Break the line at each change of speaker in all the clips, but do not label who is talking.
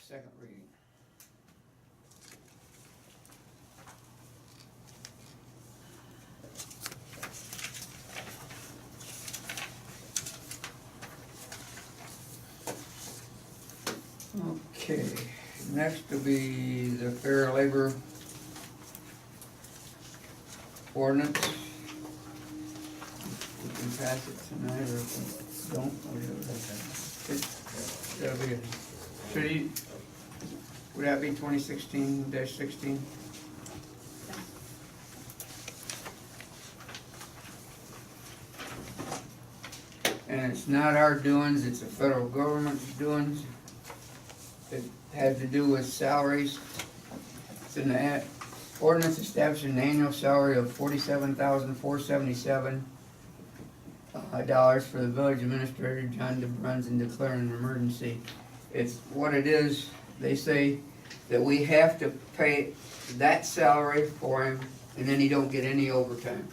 second reading. Okay, next will be the fair labor ordinance. We can pass it tonight, or if we don't, whatever. That'll be, should he, would that be 2016-16? And it's not our doings, it's the federal government's doings. It had to do with salaries. It's in the ordinance establishing an annual salary of $47,477 dollars for the village administrator, John DeBruns, and declaring an emergency. It's what it is. They say that we have to pay that salary for him, and then he don't get any overtime.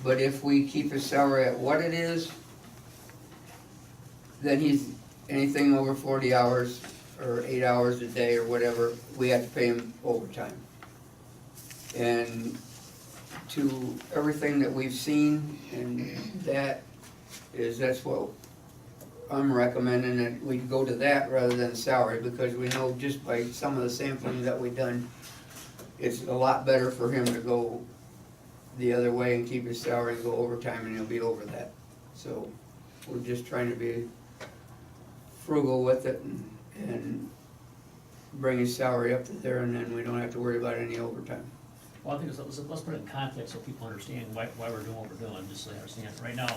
But if we keep his salary at what it is, then he's anything over 40 hours or 8 hours a day or whatever, we have to pay him overtime. And to everything that we've seen, and that's what I'm recommending, that we go to that rather than salary, because we know just by some of the sampling that we've done, it's a lot better for him to go the other way and keep his salary and go overtime, and he'll be over that. So we're just trying to be frugal with it and bring his salary up to there, and then we don't have to worry about any overtime.
Well, I think let's put it in context so people understand why we're doing what we're doing, just so they understand. Right now,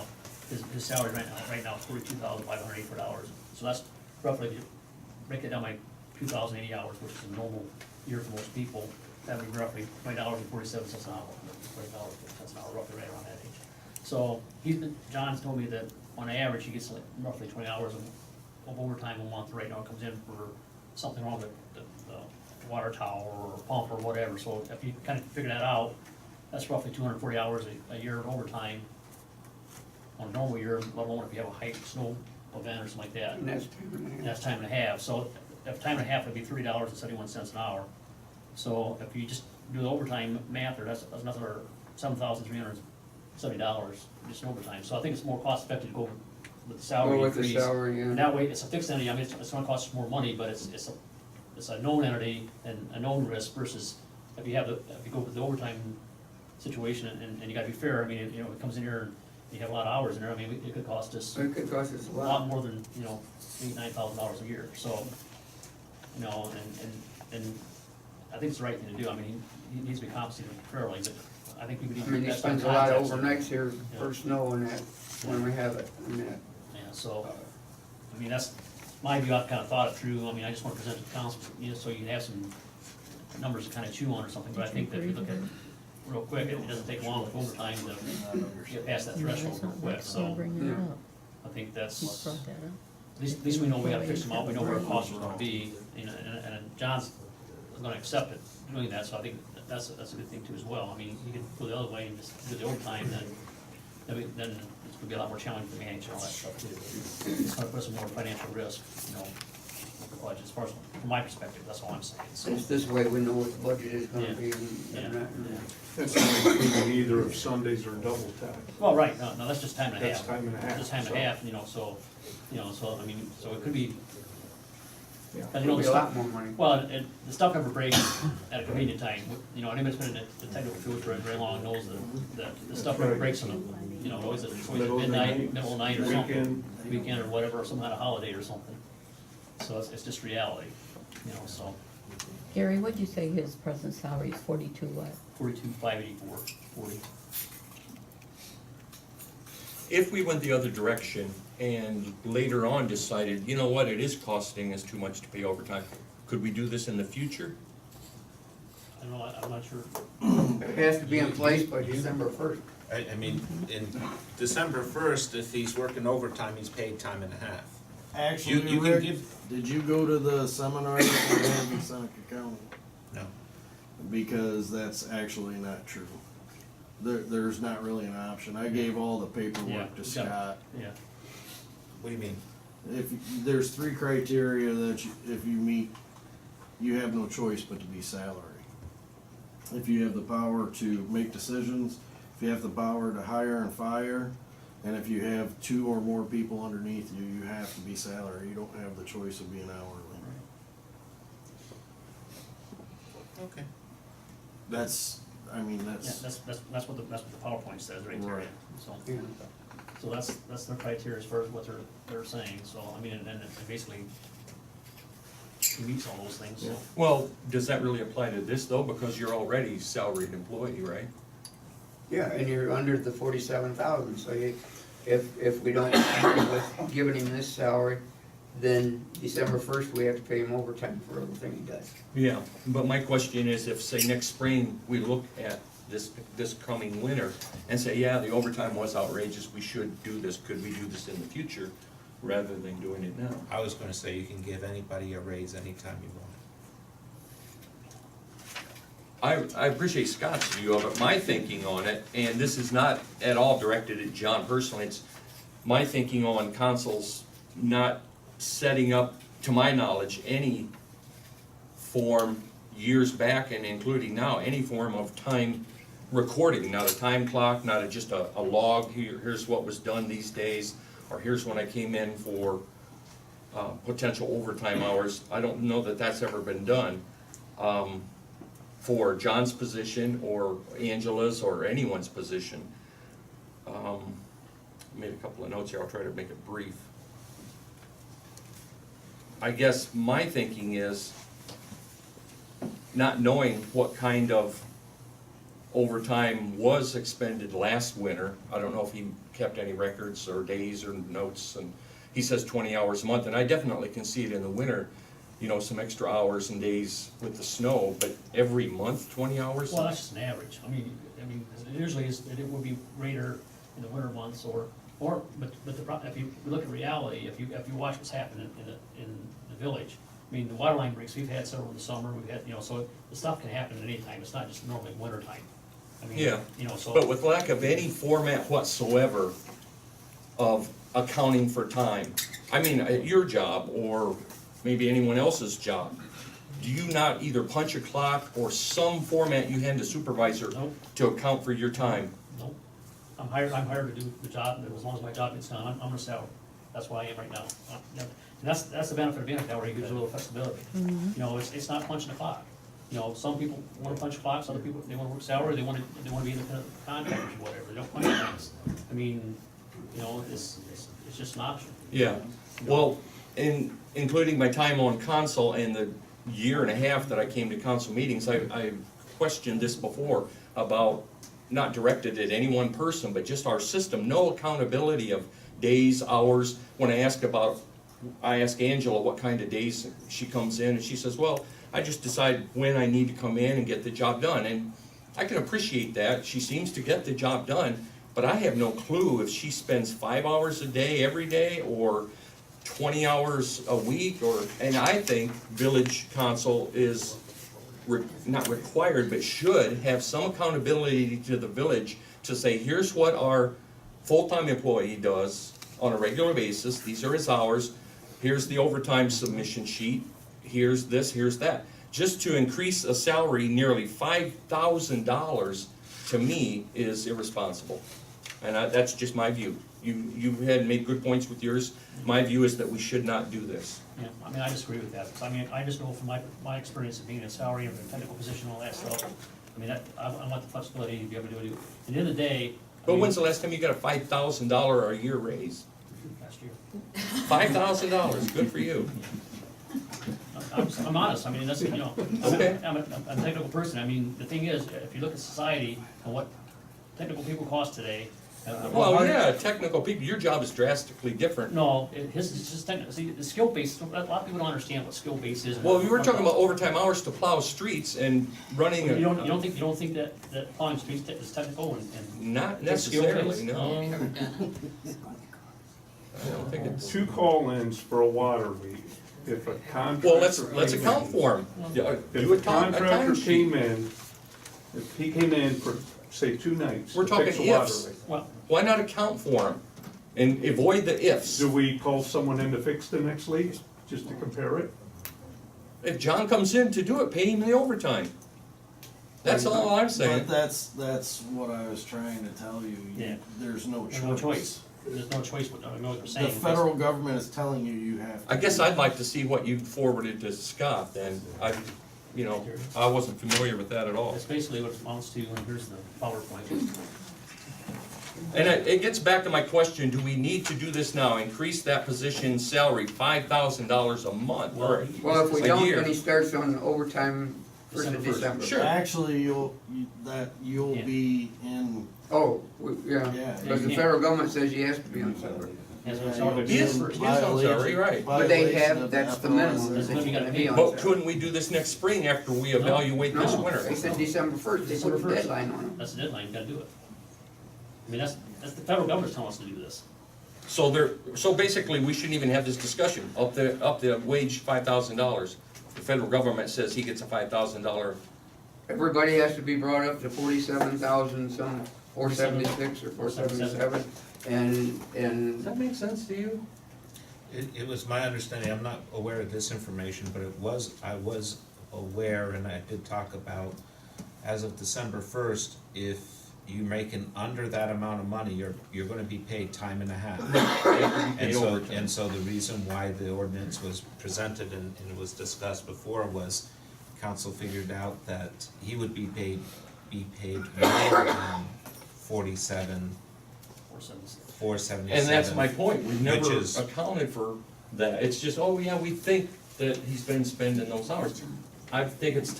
his salary right now is $42,584. So that's roughly, if you break it down by 2,080 hours, which is a normal year for most people, that would be roughly $20.47 an hour. $20.47 an hour, roughly right around that age. So John's told me that on average, he gets like roughly 20 hours of overtime a month right now. It comes in for something wrong with the water tower or pump or whatever. So if you kind of figure that out, that's roughly 240 hours a year of overtime on a normal year, let alone if you have a high snow event or something like that.
And that's time and a half.
And that's time and a half. So if time and a half would be $30.71 an hour. So if you just do the overtime math, or that's another $7,370 just in overtime. So I think it's more cost effective to go with the salary
Go with
increase.
the salary, yeah.
And that way, it's a fixed entity. I mean, it's gonna cost us more money, but it's a known entity and a known risk versus if you go with the overtime situation, and you gotta be fair. I mean, it comes in here and you have a lot of hours in there. I mean, it could cost us
It could cost us
a lot more than, $8,000-9,000 a year. So, and I think it's the right thing to do. I mean, he needs to be compensated fairly, but I think we could
I
even.
mean, he
that's
spends a
fine
lot of
context.
overnights here for snow and that, when we have it, and that.
Yeah, so, I mean, that's my view. I've kind of thought it through. I mean, I just want to present it to council, so you can have some numbers to kind of chew on or something, but I think that if you look at it real quick, it doesn't take long with overtime to get past that threshold real quick, so I think that's, at least we know we gotta fix them out, we know where our costs are gonna be, and John's gonna accept it, doing that, so I think that's a good thing too as well. I mean, you can go the other way and just do the overtime, then it's gonna be a lot more challenging to manage and all that stuff too. It's gonna put some more financial risk, with the budget, as far as, from my perspective, that's all I'm saying, so.
It's this way we know what the budget is gonna
Yeah.
be
Yeah,
and that.
yeah.
That's not including either of Sundays or double tax.
Well, right, no, that's just time and a half.
That's time and a half,
Just time and a
so-
half, so I mean, so it could be,
Yeah.
and
It'll
the
be a lot
stuff,
more money.
well, the stuff never breaks at a convenient time. Anyone that's been in the technical field for very long knows that the stuff never
Right.
breaks on always at
Middle of the
midnight,
night,
middle of the night or something,
weekend.
weekend or whatever, or some kind of holiday or something. So it's just reality, so
Gary, what'd you say his present salary is, 42 what?
42,584, 40.
If we went the other direction and later on decided, you know what, it is costing us too much to pay overtime, could we do this in the future?
I don't know, I'm not sure.
It has to be in place by December 1st.
I mean, in December 1st, if he's working overtime, he's paid time and a half.
Actually,
You can
Rick,
give-
did you go to the seminar that we had in Seneca County?
No.
Because that's actually not true. There's not really an option. I gave all the
Yeah,
paperwork to
you got it.
Scott.
Yeah,
What do you mean?
There's 3 criteria that if you meet you have no choice but to be salary. If you have the power to make decisions, if you have the power to hire and fire, and if you have 2 or more people underneath you, you have to be salary. You don't have the choice of being hourly.
Okay.
That's, I mean,
Yeah,
that's,
that's what the PowerPoint says right there,
Right.
so.
Yeah.
So that's their criteria as far as what they're saying, so, I mean, and it basically meets all those things, so.
Well, does that really apply to this though, because you're already salaried employee, right?
Yeah, and you're under the 47,000, so if we don't agree with giving him this salary, then December 1st, we have to pay him overtime for everything he does.
Yeah, but my question is, if, say, next spring, we look at this coming winter and say, yeah, the overtime was outrageous, we should do this, could we do this in the future, rather than doing it now?
I was gonna say you can give anybody a raise anytime you want.
I appreciate Scott's view of it. My thinking on it, and this is not at all directed at John personally, it's my thinking on councils not setting up, to my knowledge, any form years back and including now, any form of time recording, not a time clock, not just a log, here's what was done these days, or here's when I came in for potential overtime hours. I don't know that that's ever been done. For John's position or Angela's or anyone's position. Made a couple of notes here, I'll try to make it brief. I guess my thinking is, not knowing what kind of overtime was expended last winter, I don't know if he kept any records or days or notes, and he says 20 hours a month, and I definitely can see it in the winter, you know, some extra hours and days with the snow, but every month, 20 hours?
Well, that's just an average, I mean, usually it would be greater in the winter months, but if you look at reality, if you watch what's happening in the village, I mean, the water line breaks, we've had several in the summer, we've had, you know, so the stuff can happen at any time, it's not just normally winter time. I mean,
Yeah,
you know, so.
but with lack of any format whatsoever of accounting for time, I mean, at your job, or maybe anyone else's job, do you not either punch a clock or some format you hand a supervisor
Nope.
to account for your time?
Nope. I'm hired to do the job, and as long as my job gets done, I'm on a salary. That's where I am right now. And that's the benefit of being a salary, it gives you a little flexibility. You know, it's not punching a clock. You know, some people wanna punch clocks, other people, they wanna work salary, they wanna be independent contractors or whatever, they don't punch things. I mean, you know, it's just an option.
Yeah, well, including my time on council and the year and a half that I came to council meetings, I questioned this before about, not directed at any one person, but just our system, no accountability of days, hours. When I ask Angela what kind of days she comes in, and she says, well, I just decide when I need to come in and get the job done, and I can appreciate that, she seems to get the job done, but I have no clue if she spends 5 hours a day every day, or 20 hours a week, and I think village council is not required, but should have some accountability to the village to say, here's what our full-time employee does on a regular basis, these are his hours, here's the overtime submission sheet, here's this, here's that. Just to increase a salary nearly $5,000, to me, is irresponsible. And that's just my view. You had made good points with yours. My view is that we should not do this.
Yeah, I mean, I disagree with that, because I mean, I just know from my experience of being in a salary and a technical position and all that stuff, I mean, I want the flexibility to be able to do it. At the end of the day.
But when's the last time you got a $5,000 a year raise?
Last year.
$5,000, good for you.
I'm honest, I mean, that's, you know,
Okay.
I'm a technical person, I mean, the thing is, if you look at society and what technical people cost today.
Well, yeah, technical people, your job is drastically different.
No, his is just technical, see, the skill base, a lot of people don't understand what skill base is.
Well, we were talking about overtime hours to plow streets and running
You don't think that plowing streets is technical and.
Not
It's skill based?
necessarily, no. I don't think it's.
2 call-ins for a water leak. If a contractor.
Well, let's account for them.
If a contractor came in, if he came in for, say, 2 nights.
We're
to
talking
fix a water
ifs.
leak,
Well,
Why not account for them and avoid the ifs?
do we call someone in to fix the next leak, just to compare it?
If John comes in to do it, pay him the overtime. That's all I'm saying.
But that's what I was trying to tell you.
Yeah.
There's no
There's no choice. There's no choice, but I know what they're saying.
The federal government is telling you you have to.
I guess I'd like to see what you forwarded to Scott then. I wasn't familiar with that at all.
That's basically what it amounts to, and here's the PowerPoint.
And it gets back to my question, do we need to do this now? Increase that position's salary $5,000 a month or
Well, if we
a
don't,
year?
then he starts on overtime first of
December 1st.
December.
Sure.
Actually, you'll
Yeah.
be in,
Oh,
Yeah.
because the federal government says he has to be on salary.
Yes,
Yeah,
it's all
you'll
good.
He is-
First.
he is on salary, right.
But they
violation
have,
of
that's the
FLSA.
minimum,
That's
that
when
you
you
gotta
gotta
be
pay.
on
But
salary.
couldn't we do this next spring after we evaluate this
No,
winter?
they said December first, they put a
1st.
deadline on it.
That's the deadline, you gotta do it. I mean, that's the federal government's telling us to do this.
So basically, we shouldn't even have this discussion, up the wage $5,000. The federal government says he gets a $5,000.
Everybody has to be brought up to 47,000 some, 476 or 477,
Does
and
that make sense to you?
It was my understanding, I'm not aware of this information, but I was aware, and I did talk about, as of December 1st, if you making under that amount of money, you're gonna be paid time and a half. And so the reason why the ordinance was presented and it was discussed before was, council figured out that he would be paid more than 47,
476.
477.
And that's my point, we've
Which
never
is-
accounted for that. It's just, oh yeah, we think that he's been spending those hours. I think it's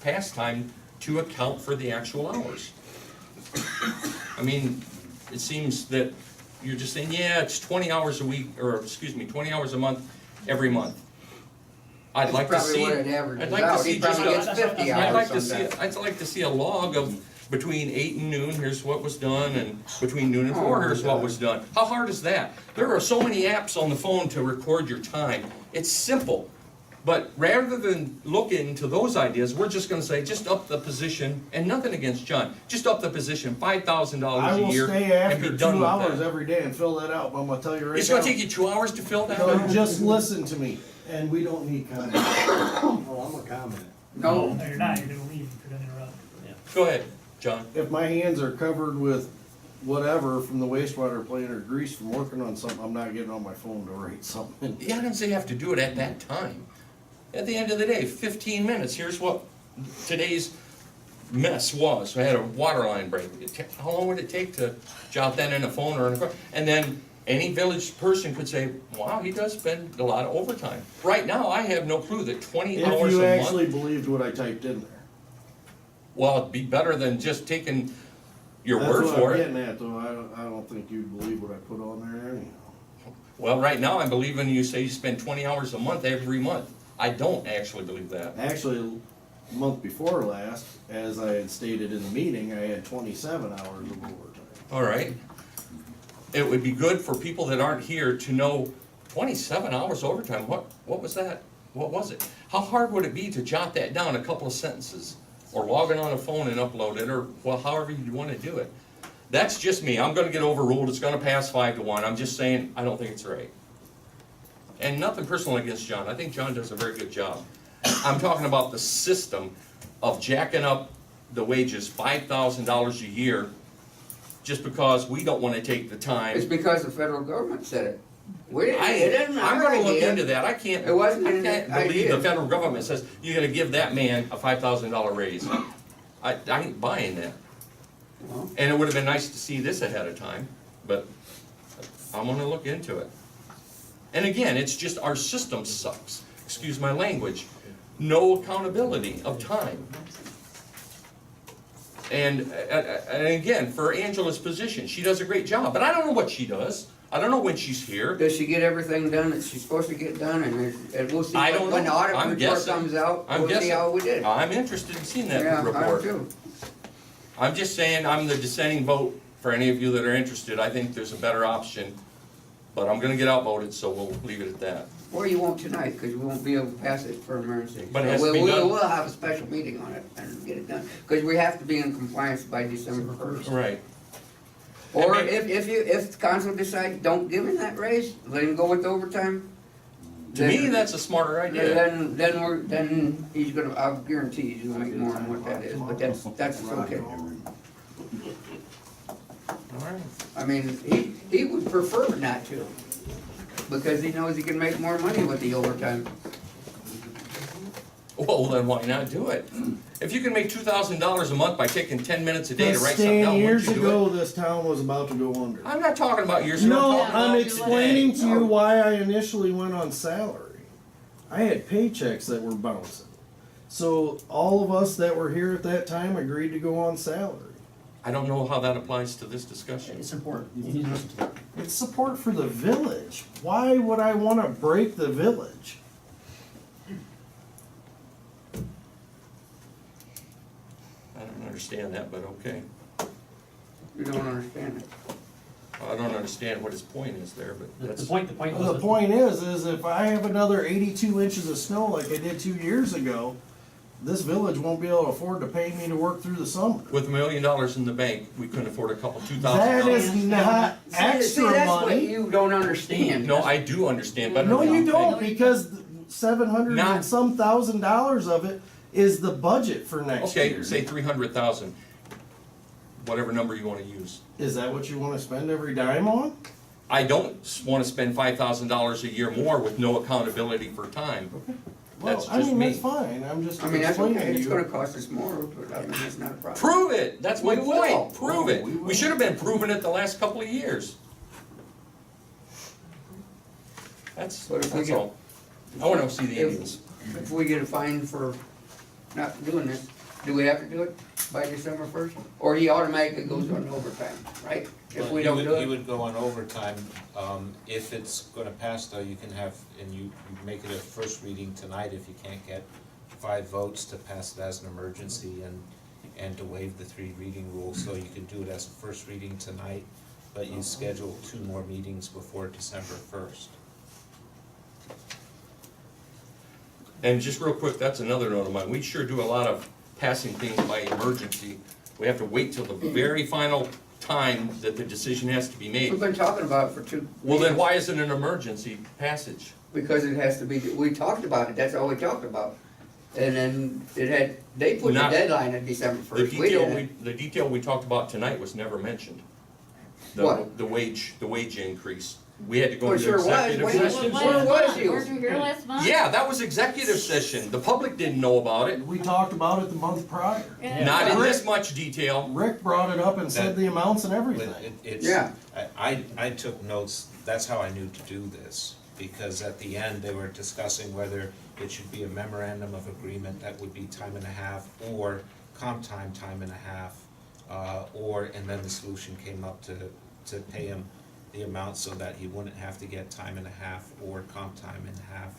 past time to account for the actual hours. I mean, it seems that you're just saying, yeah, it's 20 hours a week, or excuse me, 20 hours a month, every month. I'd
that's
like to
probably
see,
what it averages
I'd like to
out.
see
He
just
probably
a,
gets 50
I'd like to
hours
see,
sometimes.
I'd like to see a log of between 8 and noon, here's what was done, and between noon and 4,
Oh,
here's what was done. How hard is that? There are so many apps on the phone to record your time. It's simple. But rather than look into those ideas, we're just gonna say, just up the position, and nothing against John, just up the position, $5,000
I
a
will
year,
stay
and be
after
done
2 hours
with that.
every day and fill that out, but I'm gonna tell you right now.
It's gonna take you 2 hours to fill that
No,
out?
just listen to me, and we don't need comment. Oh, I'm a comment.
No,
No, you're not, you're gonna leave if you're gonna interrupt.
Go ahead, John.
If my hands are covered with whatever from the wastewater plant or grease from working on something, I'm not getting on my phone to write something.
Yeah, I didn't say you have to do it at that time. At the end of the day, 15 minutes, here's what today's mess was. I had a water line break. How long would it take to jot that in a phone or in a, and then any village person could say, wow, he does spend a lot of overtime. Right now, I have no clue that 20
If
hours
you
a
actually
month,
believed what I typed in there.
well, it'd be better than just taking your
That's
word
what
for
I'm
it.
getting at, though, I don't think you'd believe what I put on there anyhow.
Well, right now, I'm believing you say you spend 20 hours a month every month. I don't actually believe that.
Actually, the month before last, as I had stated in the meeting, I had 27 hours of overtime.
All right. It would be good for people that aren't here to know 27 hours overtime. What was that? What was it? How hard would it be to jot that down, a couple of sentences? Or log in on a phone and upload it, or, well, however you want to do it. That's just me. I'm gonna get overruled. It's gonna pass 5-1. I'm just saying, I don't think it's right. And nothing personal against John. I think John does a very good job. I'm talking about the system of jacking up the wages $5,000 a year just because we don't wanna take the time.
it's because the federal government said it. We didn't, it isn't
I'm
our
gonna look
idea.
into that, I can't,
It wasn't
I
an
can't believe
idea.
the federal government says, you're gonna give that man a $5,000 raise. I ain't buying that.
Well,
And it would've been nice to see this ahead of time, but I'm gonna look into it. And again, it's just our system sucks, excuse my language. No accountability of time. And again, for Angela's position, she does a great job, but I don't know what she does. I don't know when she's here.
Does she get everything done that she's supposed to get done, and we'll see
I don't
when the
know.
audit
I'm
report
guessing.
comes out,
I'm
we'll see
guessing.
how we did.
I'm interested in seeing that
Yeah, I
report.
do too.
I'm just saying, I'm the dissenting vote for any of you that are interested. I think there's a better option, but I'm gonna get outvoted, so we'll leave it at that.
Or you won't tonight, because we won't be able to pass it for emergency.
But it has
So
to be done.
We'll have a special meeting on it and get it done, because we have to be in compliance by December 1st.
Right.
Or
And
if the council decides, don't give him that raise, let him go with overtime,
To me, that's a smarter idea.
Then he's gonna, I'll guarantee he's gonna make more than what that is, but that's okay.
Alright.
I mean, he would prefer not to, because he knows he can make more money with the overtime.
Well, then why not do it? If you can make $2,000 a month by taking 10 minutes a day to
But
write something down,
Stan,
wouldn't
years
you do
ago,
it?
this town was about to go under.
I'm not talking about years ago.
No,
talking
I'm
about
explaining
today.
to you why I initially went on salary. I had paychecks that were bouncing. So all of us that were here at that time agreed to go on salary.
I don't know how that applies to this discussion.
It's important, you need to listen to it.
It's support for the village. Why would I wanna break the village?
I don't understand that, but okay.
You don't understand it.
I don't understand what his point is there, but
The
that's.
point was.
The
that-
point is if I have another 82 inches of snow like I did 2 years ago, this village won't be able to afford to pay me to work through the summer.
With $1 million in the bank, we couldn't afford a couple $2,000.
That is not
See,
extra
that's what
money.
you don't understand.
No, I do understand, but.
No, you don't, because 700
Not-
and some $1,000s of it is the budget for next year.
Okay, say 300,000, whatever number you wanna use.
Is that what you wanna spend every dime on?
I don't wanna spend $5,000 a year more with no accountability for time. That's
Well, I
just
mean,
me.
that's fine, I'm just
I mean, that's
explaining
okay,
to
it's
you.
gonna cost us more, but I mean, that's not a problem.
Prove it, that's my
We will.
point, prove it.
We will.
We should have been proving it the last couple of years. That's
But if we get-
all. I wanna see the Indians.
If we get a fine for not doing this, do we have to do it by December 1st? Or he automatically goes on overtime, right? If we don't do
He
it?
would go on overtime. If it's gonna pass though, you can have, and you make it a first reading tonight if you can't get 5 votes to pass it as an emergency and to waive the 3 reading rule, so you can do it as a first reading tonight, but you schedule 2 more meetings before December 1st.
And just real quick, that's another note of mine, we sure do a lot of passing things by emergency. We have to wait till the very final time that the decision has to be
We've
made.
been talking about it for 2.
Well, then why is it an emergency passage?
Because it has to be, we talked about it, that's all we talked about. And then they put the
Not-
deadline at December
The
1st, we
detail
didn't.
the detail we talked about tonight was never mentioned.
What?
The wage increase. We had to go
Well, it
into
sure was.
executive
When-
session.
Where was you?
Weren't you here last month?
Yeah, that was executive session. The public didn't know about it,
We talked about it the month prior.
not in this much detail.
Rick brought it up and said the amounts and
But
everything.
it's,
Yeah.
I took notes, that's how I knew to do this, because at the end, they were discussing whether it should be a memorandum of agreement that would be time and a half, or comp time and a half, and then the solution came up to pay him the amount so that he wouldn't have to get time and a half or comp time and a half.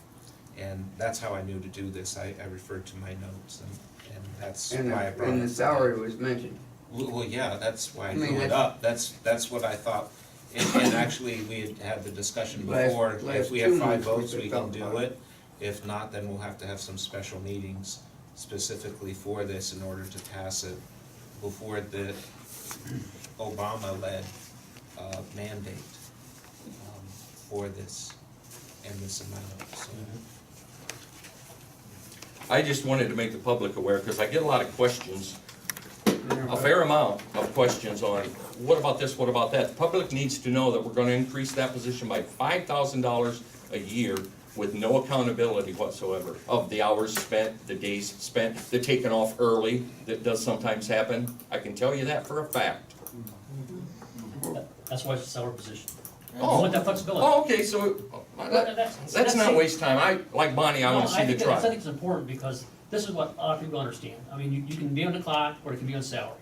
And that's how I knew to do this, I referred to my notes, and that's
And
why I brought it.
the salary was mentioned.
Well, yeah, that's why I
I mean,
drew it
that's-
up, that's what I thought, and actually, we had the discussion
Last-
before, if
last
we have
2
5
months we
votes, we
could
can
talk
do
about
it. If not, then we'll have to have some special meetings specifically for this in order to pass it before the Obama-led mandate for this and this amount, so.
I just wanted to make the public aware, because I get a lot of questions, a fair amount of questions on, what about this, what about that? The public needs to know that we're gonna increase that position by $5,000 a year with no accountability whatsoever of the hours spent, the days spent, the taking off early, that does sometimes happen. I can tell you that for a fact.
That's why it's a salary position. You
Oh.
want that flexibility.
Oh, okay, so, that's not waste time, like Bonnie, I wanna see the
I
truck.
think it's important because this is what a lot of people understand. I mean, you can be on the clock or you can be on salary.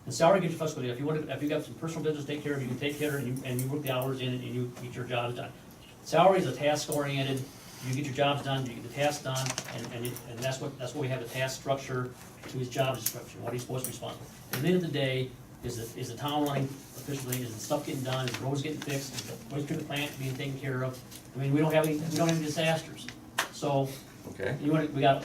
And salary gives you flexibility. If you got some personal business to take care of, you can take care of it and you work the hours in and you get your jobs done. Salary is a task oriented, you get your jobs done, you get the tasks done, and that's what we have a task structure to his job description, what he's supposed to respond to. At the end of the day, is the town running efficiently, is the stuff getting done, is the roads getting fixed, is the waste treatment plant being taken care of? I mean, we don't have any disasters. So,
Okay,
we got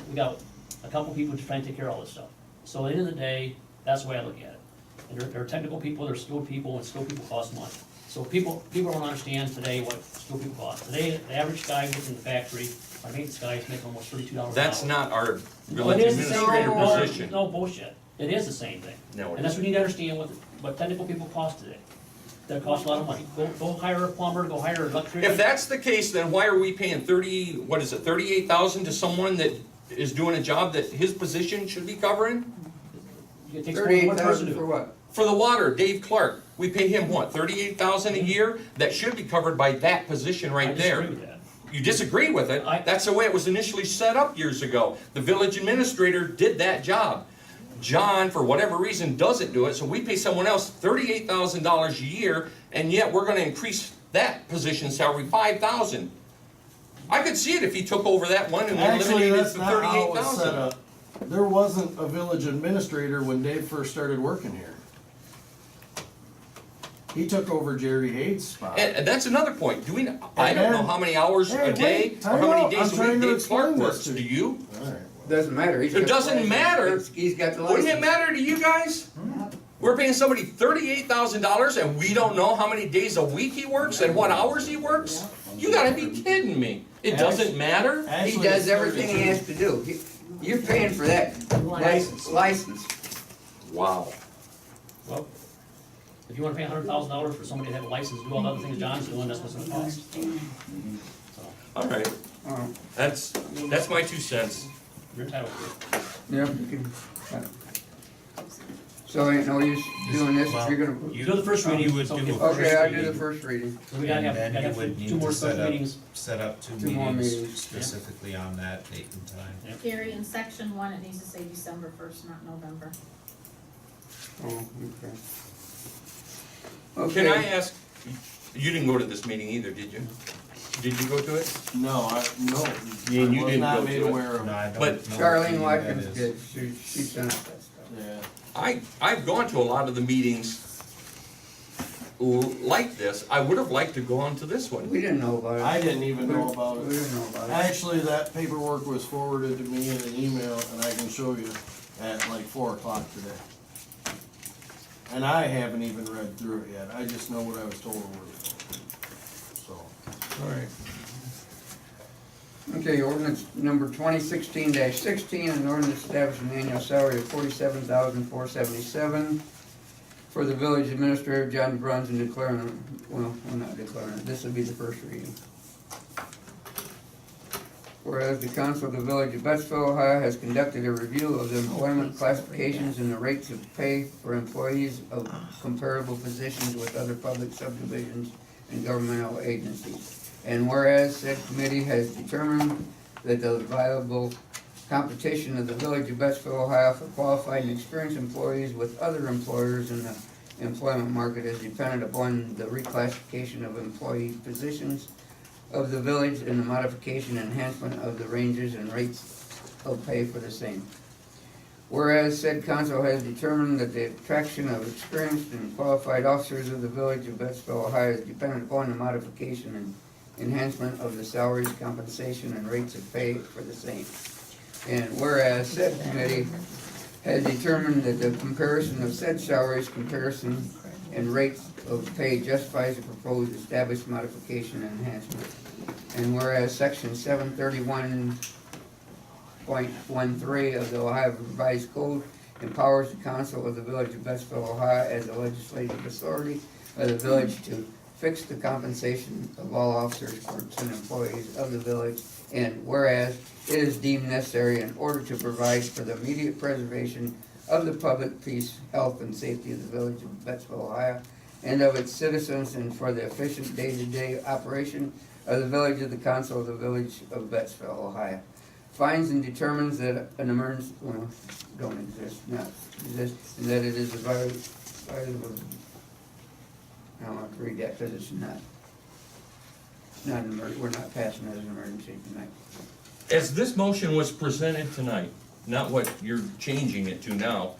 a couple people to try and take care of all this stuff. So at the end of the day, that's the way I look at it. And they're technical people, they're skilled people, and skilled people cost money. So people don't understand today what skilled people cost. Today, the average guy working in the factory, our maintenance guy is making almost $32 an hour.
That's not our
No, it
village
is the same
administrator
thing.
position.
No bullshit. It is the same thing.
No, it
And that's
isn't.
what we need to understand what technical people cost today. That costs a lot of money. Go hire a plumber, go hire an electrician.
If that's the case, then why are we paying 38,000 to someone that is doing a job that his position should be covering?
It takes more than one person
38,000
to do
for
it.
what?
For the water, Dave Clark, we pay him what, 38,000 a year? That should be covered by that position
I
right
disagree
there.
with that.
You disagree with it?
I-
That's the way it was initially set up years ago. The village administrator did that job. John, for whatever reason, doesn't do it, so we pay someone else $38,000 a year, and yet we're gonna increase that position salary 5,000. I could see it if he took over that one and we
Actually,
eliminated
that's
the
not how it
$38,000.
was set up. There wasn't a village administrator when Dave first started working here. He took over Jerry Hayes' spot.
And that's another point. I don't know how many hours
Hey,
a day,
wait,
or
time
how many
out.
days
I'm
a week
trying to
Dave Clark
explain this
works.
to
Do
you.
you?
Alright,
Doesn't matter. He's
It
got the
doesn't
license.
matter.
He's got the
Wouldn't it
license.
matter to you guys? We're paying somebody $38,000 and we don't know how many days a week he works and what hours he works? You gotta be kidding me. It doesn't matter?
He
Actually,
does
it's
everything he
32.
has to do. You're paying for that.
License.
License.
Wow.
Well, if you wanna pay $100,000 for somebody to have a license, do all the other things John's doing, that's what's gonna cost. So,
All right.
Oh,
That's my 2 cents.
you're entitled to it.
yeah, you can. So ain't no use doing this if you're gonna.
You do the first reading,
You would
so we
do
get-
a
Okay, I do
reading.
the first reading.
so we gotta have,
And then
gotta
you would
have
need
two more
to
special meetings.
set up two
Two more
meetings
meetings.
specifically on that date and time.
Yep.
Gary, in section 1, it needs to say December 1st, not November.
Oh, okay.
Can I
Okay,
ask, you didn't go to this meeting either, did you? Did you go to it?
No,
Yeah,
I
you
was
didn't
not
go
made
to it.
aware of
No,
it.
I don't
But
know what
Charlene
meeting
Watkins
that
did,
is.
she sent us that stuff.
Yeah.
I've gone to a lot of the meetings like this. I would have liked to go on to this one.
We didn't know about it.
I didn't even know
We
about it.
didn't know about it.
Actually, that paperwork was forwarded to me in an email, and I can show you at like 4 o'clock today. And I haven't even read through it yet, I just know what I was told over the phone. So,
All right.
Okay, ordinance number 2016-16, an ordinance establishing an annual salary of $47,477 for the village administrator, John Bruns, and declaring, well, we're not declaring it, this will be the first reading. Whereas the council of the village of Bettsville, Ohio has conducted a review of the employment classifications and the rates of pay for employees of comparable positions with other public subdivisions and governmental agencies. And whereas said committee has determined that the viable competition of the village of Bettsville, Ohio for qualified and experienced employees with other employers in the employment market is dependent upon the reclassification of employee positions of the village and the modification and enhancement of the ranges and rates of pay for the same. Whereas said council has determined that the attraction of experienced and qualified officers of the village of Bettsville, Ohio is dependent upon the modification and enhancement of the salaries, compensation, and rates of pay for the same. And whereas said committee has determined that the comparison of said salaries, comparison, and rates of pay justifies the proposed established modification and enhancement. And whereas section 731.13 of the Ohio Revised Code empowers the council of the village of Bettsville, Ohio as a legislative authority of the village to fix the compensation of all officers, clerks, and employees of the village. And whereas it is deemed necessary in order to provide for the immediate preservation of the public peace, health, and safety of the village of Bettsville, Ohio, and of its citizens, and for the efficient day-to-day operation of the village of the council of the village of Bettsville, Ohio. Finds and determines that an emergency, well, don't exist, not exist, and that it is a violation. I don't have to read that because it's not an emergency, we're not passing it as an emergency tonight.
As this motion was presented tonight, not what you're changing it to now,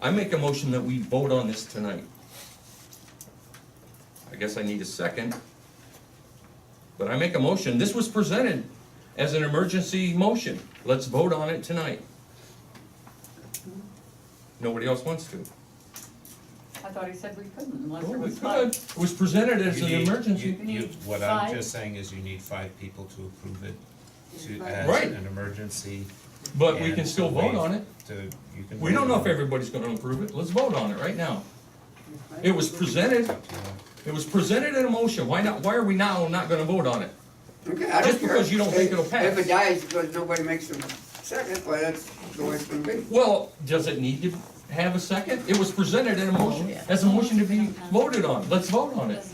I make a motion that we vote on this tonight. I guess I need a second. But I make a motion, this was presented as an emergency motion. Let's vote on it tonight. Nobody else wants to.
thought he said we couldn't unless
Oh,
there
we
was
could.
five.
It was presented as
You
an
need-
emergency.
What I'm
Five.
just saying is you need 5 people to approve it to,
Right.
as
Right.
an emergency.
But we
and
can still
to
vote
waive-
on it.
You can.
We don't know if
vote on it.
everybody's gonna approve it. Let's vote on it right now. It was presented, it was presented in a motion. Why not, why are we now not gonna vote on it?
Okay, I don't
Just because
care.
you don't think it'll pass.
If it dies because nobody makes a second, well, that's the way it's gonna be.
Well, does it need to have a second? It was presented in a motion, as a motion to be voted on. Let's vote on it.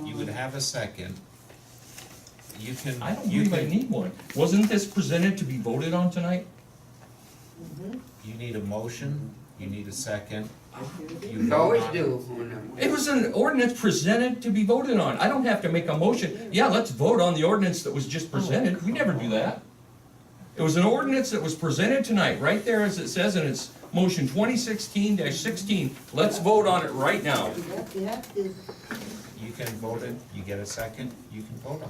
You would have a second. You can.
I don't
you
believe I
can-
need one. Wasn't this presented to be voted on tonight?
You need a motion, you need a second. You
You
vote
always
on
do.
It was an ordinance presented to be voted on. I don't have to make a motion. Yeah, let's vote on the ordinance that was just presented. We never do that. It was an ordinance that was presented tonight, right there as it says in its motion 2016-16. Let's vote on it right now.
You can vote it, you get a second, you can vote on it.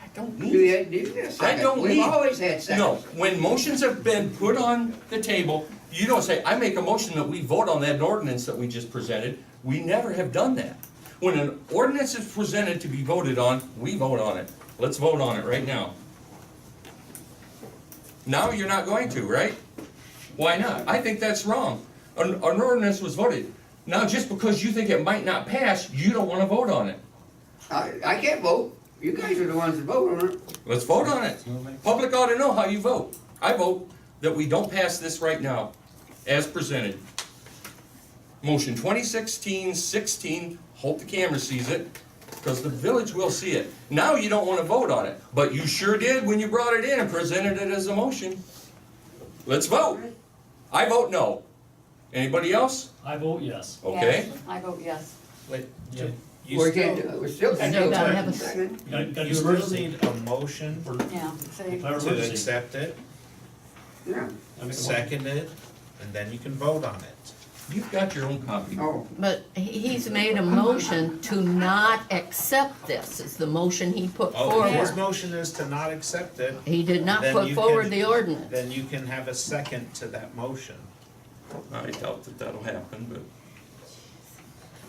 I don't
Do
need.
you need a second?
don't
We've
need-
always had seconds.
No, when motions have been put on the table, you don't say, I make a motion that we vote on that ordinance that we just presented. We never have done that. When an ordinance is presented to be voted on, we vote on it. Let's vote on it right now. Now you're not going to, right? Why not? I think that's wrong. An ordinance was voted. Now, just because you think it might not pass, you don't wanna vote on it.
I can't vote. You guys are the ones that vote on it.
Let's vote on it. Public ought to know how you vote. I vote that we don't pass this right now, as presented. Motion 2016-16, hope the camera sees it, because the village will see it. Now you don't wanna vote on it, but you sure did when you brought it in and presented it as a motion. Let's vote. I vote no. Anybody else?
I vote yes.
Okay.
Yes, I vote yes.
Wait,
Yeah.
you
We
still,
can't do it. We still can't
Still
do
gotta
it.
have a
Second.
You gotta do
you still
emergency.
need a motion
Yeah, say,
Declare
to
emergency.
accept it,
Yeah.
I make a motion.
second it, and then you can vote on it.
You've got your own copy.
Oh,
but he's made a motion to not accept this, is the motion he put
Oh, his
forward.
motion is to not accept it,
He did not
Then
put
you
forward
can-
the ordinance.
then you can have a second to that motion.
I doubt that that'll happen, but.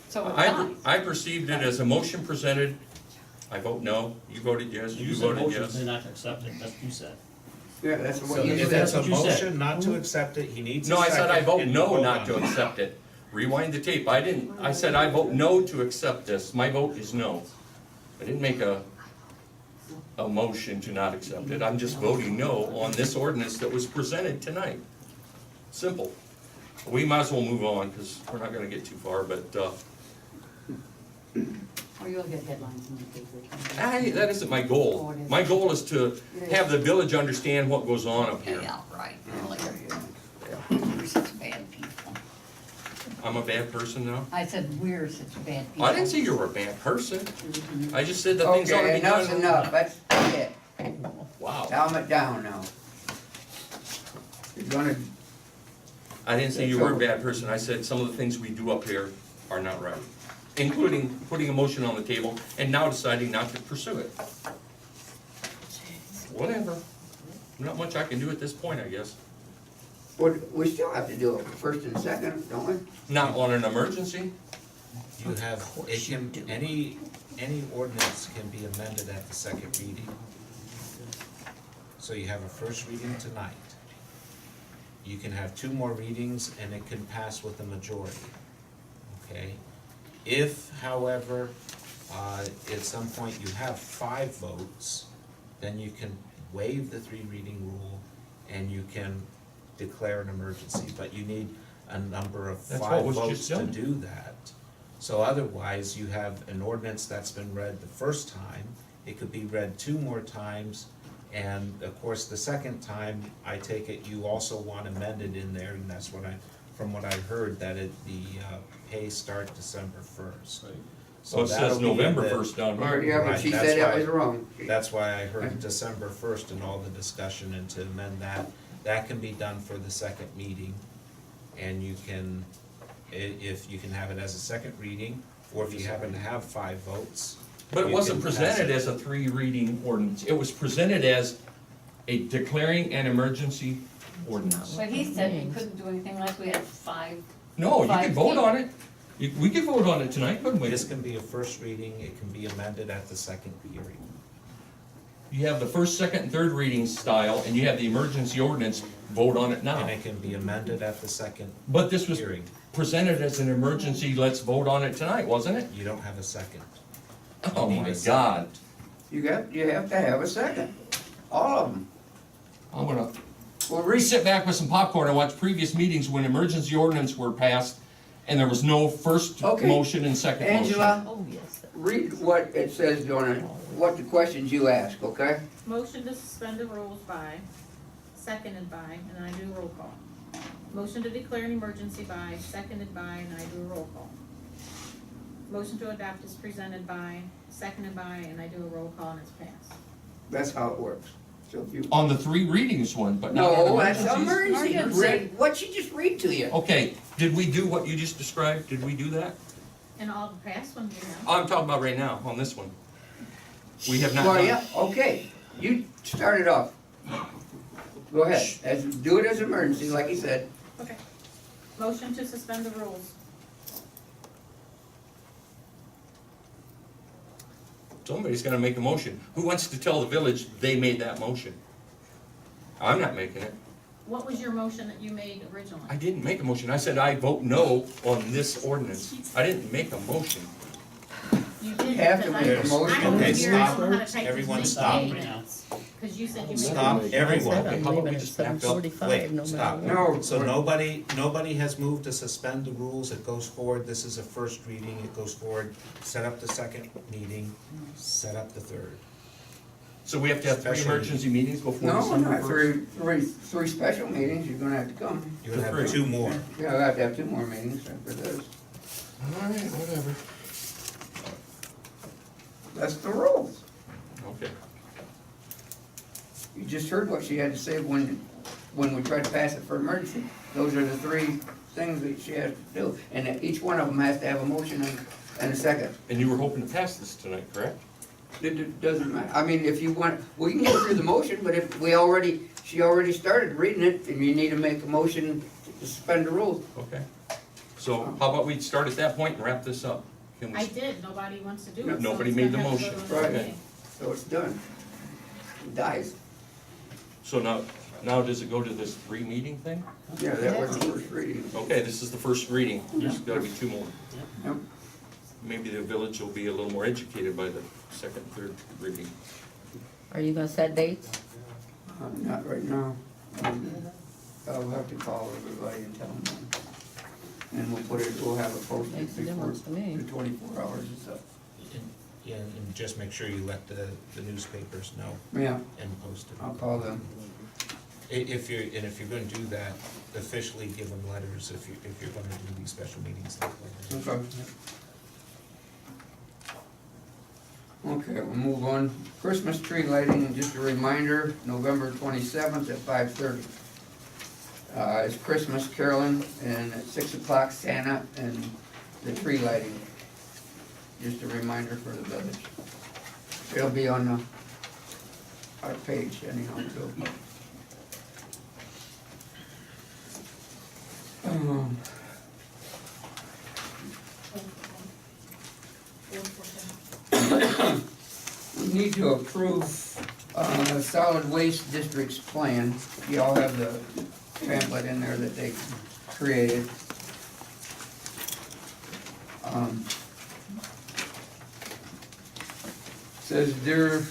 So it dies.
I perceived it as a motion presented. I vote no. You voted yes. You
said
voted
motion,
yes.
Say not to accept it, that's what you said.
yeah, that's
So
what you
if
said.
it's a
what you said.
motion not to accept it, he needs a
No, I
second.
said I vote
and you
no
vote
not
on
to
it.
accept it. Rewind the tape. I said I vote no to accept this. My vote is no. I didn't make a motion to not accept it. I'm just voting no on this ordinance that was presented tonight. Simple. We might as well move on, because we're not gonna get too far, but,
Or you'll get headlines in the paper.
that isn't my goal. My goal is to have the village understand what goes on up here.
Yeah, right, earlier you're such bad people.
I'm a bad person now?
I said we're such bad people.
I didn't say you were a bad person. I just said that things ought to
Okay,
be done.
enough's enough. That's it.
Wow.
Calm it down now. You're gonna,
I didn't say you were a bad person. I said some of the things we do up here are not right, including putting a motion on the table and now deciding not to pursue it. Whatever. Not much I can do at this point, I guess.
we still have to do it first and second, don't we?
Not on an emergency.
You have, it can, any ordinance can be amended at the second reading. So you have a first reading tonight. You can have 2 more readings and it can pass with a majority, okay? If, however, at some point you have 5 votes, then you can waive the 3 reading rule and you can declare an emergency, but you need a number of
That's what
5
was
votes
just
to
done.
do that. So otherwise, you have an ordinance that's been read the first time, it could be read 2 more times, and of course, the second time, I take it you also want amended in there, and that's what from what I heard, that the pay start December 1st.
So it
that'll
says
be in
November
the-
1st down
Or,
here.
yeah, but
Right,
she
that's
said that
why-
was wrong.
That's why I heard December 1st and all the discussion, and to amend that can be done for the second meeting. And you can, if you can have it as a second reading, or if you happen to have 5 votes.
But it
you
wasn't
can pass
presented
it.
as a 3-reading ordinance. It was presented as a declaring an emergency ordinance.
But he said we couldn't do anything unless we had 5.
No, you can
5
vote
people.
on it. We could vote on it tonight, couldn't we?
This can be a first reading, it can be amended at the second hearing.
You have the first, second, and third reading style, and you have the emergency ordinance, vote on it now.
And it can be amended at the second
But this was
hearing.
presented as an emergency, let's vote on it tonight, wasn't it?
You don't have a second.
Oh
You
my
need a
God.
You have to have a second, all of them.
I'm gonna
Well,
sit back with some popcorn and watch previous meetings when emergency ordinance were passed and there was no first
Okay.
motion and second motion.
Angela,
Oh, yes.
read what it says on it, what the questions you ask, okay?
Motion to suspend the rules by, seconded by, and I do roll call. Motion to declare an emergency by, seconded by, and I do a roll call. Motion to adopt is presented by, seconded by, and I do a roll call and it's passed.
That's how it works. So if you.
On the three readings one, but not on
No, that's
emergencies?
emergency. Read what she just read to you.
Okay, did we do what you just described? Did we do that?
And all the past ones we have.
I'm talking about right now, on this one. We have not
Well,
done.
yeah, okay, you started off. Go ahead, do it as emergency, like you said.
Okay. Motion to suspend the rules.
Somebody's gonna make a motion. Who wants to tell the village they made that motion? I'm not making it.
What was your motion that you made originally?
I didn't make a motion. I said I vote no on this ordinance. I didn't make a motion.
You did,
have to
because
make a
I
motion.
don't
Okay,
hear, I don't
stop.
know how to type these
Everyone
things
stop.
in minutes. Cause you said you made.
Stop,
I
everyone.
said I'm
How about
leaving
we
at
just back up?
7:45,
Wait,
no
stop.
matter what.
No.
So nobody has moved to suspend the rules, it goes forward, this is a first reading, it goes forward, set up the second meeting, set up the third.
So we have to have three
Special
emergency meetings before
No,
December
not
1st?
three special meetings, you're gonna have to come.
You're gonna
Three.
have two more.
Yeah, I have to have two more meetings after this.
All right, whatever.
That's the rules.
Okay.
You just heard what she had to say when we tried to pass it for emergency. Those are the three things that she has to do, and that each one of them has to have a motion and a second.
And you were hoping to pass this tonight, correct?
It doesn't matter, I mean, if you want, we can get through the motion, but if she already started reading it, and you need to make a motion to suspend the rules.
Okay. So how about we start at that point and wrap this up? Can we?
I did, nobody wants to do it. so
Nobody
it's
made
gonna
the
have to go
motion.
to another
Right.
meeting.
So it's done. It dies.
So now does it go to this meeting thing?
Yeah, that was the first reading.
Okay, this is the first reading. There's
Yeah.
gotta be two more.
Yep.
Maybe the village will be a little more educated by the second, third reading.
Are you gonna set dates?
Not right now. I'll have to call everybody and tell them. And we'll have it posted
Makes a
before
difference to me.
the 24 hours is up.
Yeah, and just make sure you let the newspapers know
Yeah,
and post it.
I'll call them.
If you're gonna do that, officially give them letters if you're gonna do these special meetings like that.
Okay. Okay, we'll move on. Christmas tree lighting, just a reminder, November 27th at 5:30. It's Christmas caroling, and at 6 o'clock Santa and the tree lighting. Just a reminder for the village. It'll be on our page anyhow, so. We need to approve, solid waste district's plan. You all have the pamphlet in there that they created. Says, dear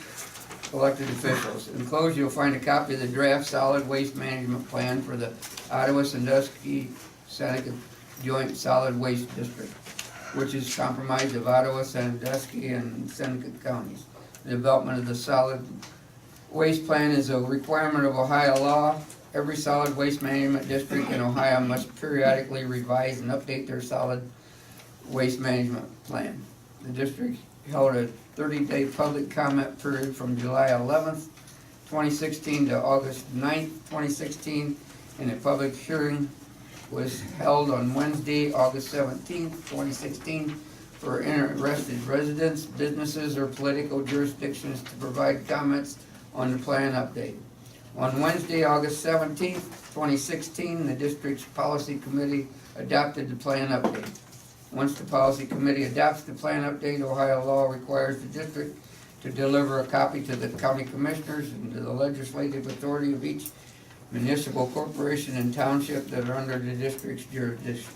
elected officials, enclosed you'll find a copy of the draft solid waste management plan for the Ottawa, Sandusky, Seneca Joint Solid Waste District, which is comprised of Ottawa, Sandusky, and Seneca counties. The development of the solid waste plan is a requirement of Ohio law. Every solid waste management district in Ohio must periodically revise and update their solid waste management plan. The district held a 30-day public comment period from July 11th, 2016 to August 9th, 2016, and a public hearing was held on Wednesday, August 17th, 2016, for interested residents, businesses, or political jurisdictions to provide comments on the plan update. On Wednesday, August 17th, 2016, the district's policy committee adopted the plan update. Once the policy committee adopts the plan update, Ohio law requires the district to deliver a copy to the county commissioners and to the legislative authority of each municipal corporation and township that are under the district's jurisdiction.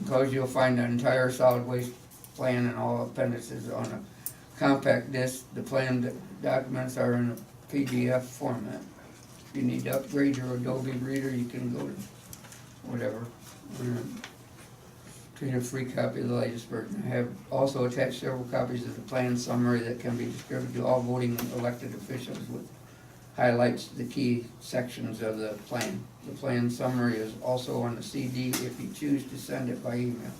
Because you'll find the entire solid waste plan and all appendices on a compact disc, the plan documents are in a PDF format. If you need to upgrade your Adobe reader, you can go to whatever. Treat a free copy of the latest version. I have also attached several copies of the plan summary that can be distributed to all voting and elected officials with highlights the key sections of the plan. The plan summary is also on the CD if you choose to send it by email.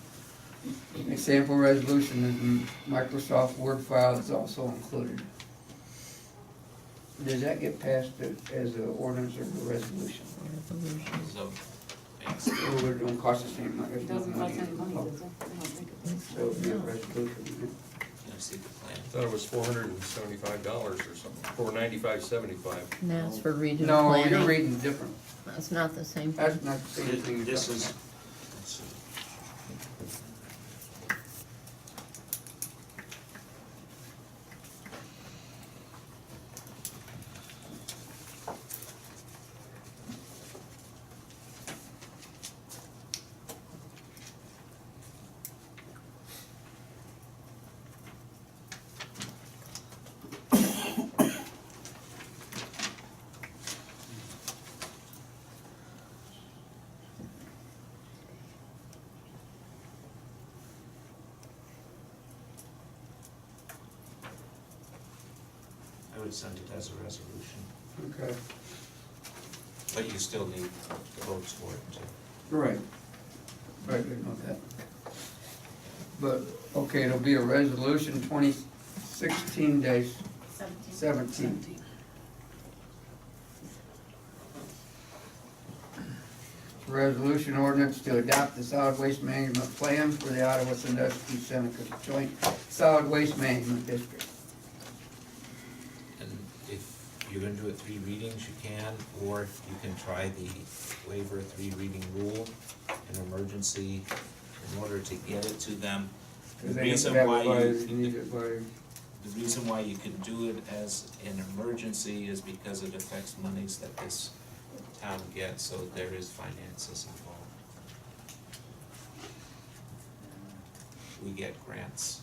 A sample resolution in Microsoft Word file is also included. Does that get passed as an ordinance or a resolution?
So,
Or it don't cost us any money?
It doesn't cost any money, does it? I don't think it does.
So it'd be a resolution.
I see the plan.
I thought it was $475 or something, $495.75.
And that's for regional
No, you're
planning.
reading different.
That's not the same thing.
That's not the same thing. you're
This
talking
is,
about.
let's see. I would send it as a resolution,
Okay,
but you still need the votes for it too.
right. Right, I know that. But, okay, it'll be a resolution 2016-17.
17.
Resolution ordinance to adopt the solid waste management plan for the Ottawa Sandusky Seneca Joint Solid Waste Management District.
And if you're gonna do it 3 readings, you can, or you can try the waiver 3 reading rule in emergency in order to get it to them.
Because
The
they have
reason
to have
why
it by,
you,
you need it by,
the reason why you can do it as an emergency is because it affects monies that this town gets, so there is finances involved. We get grants.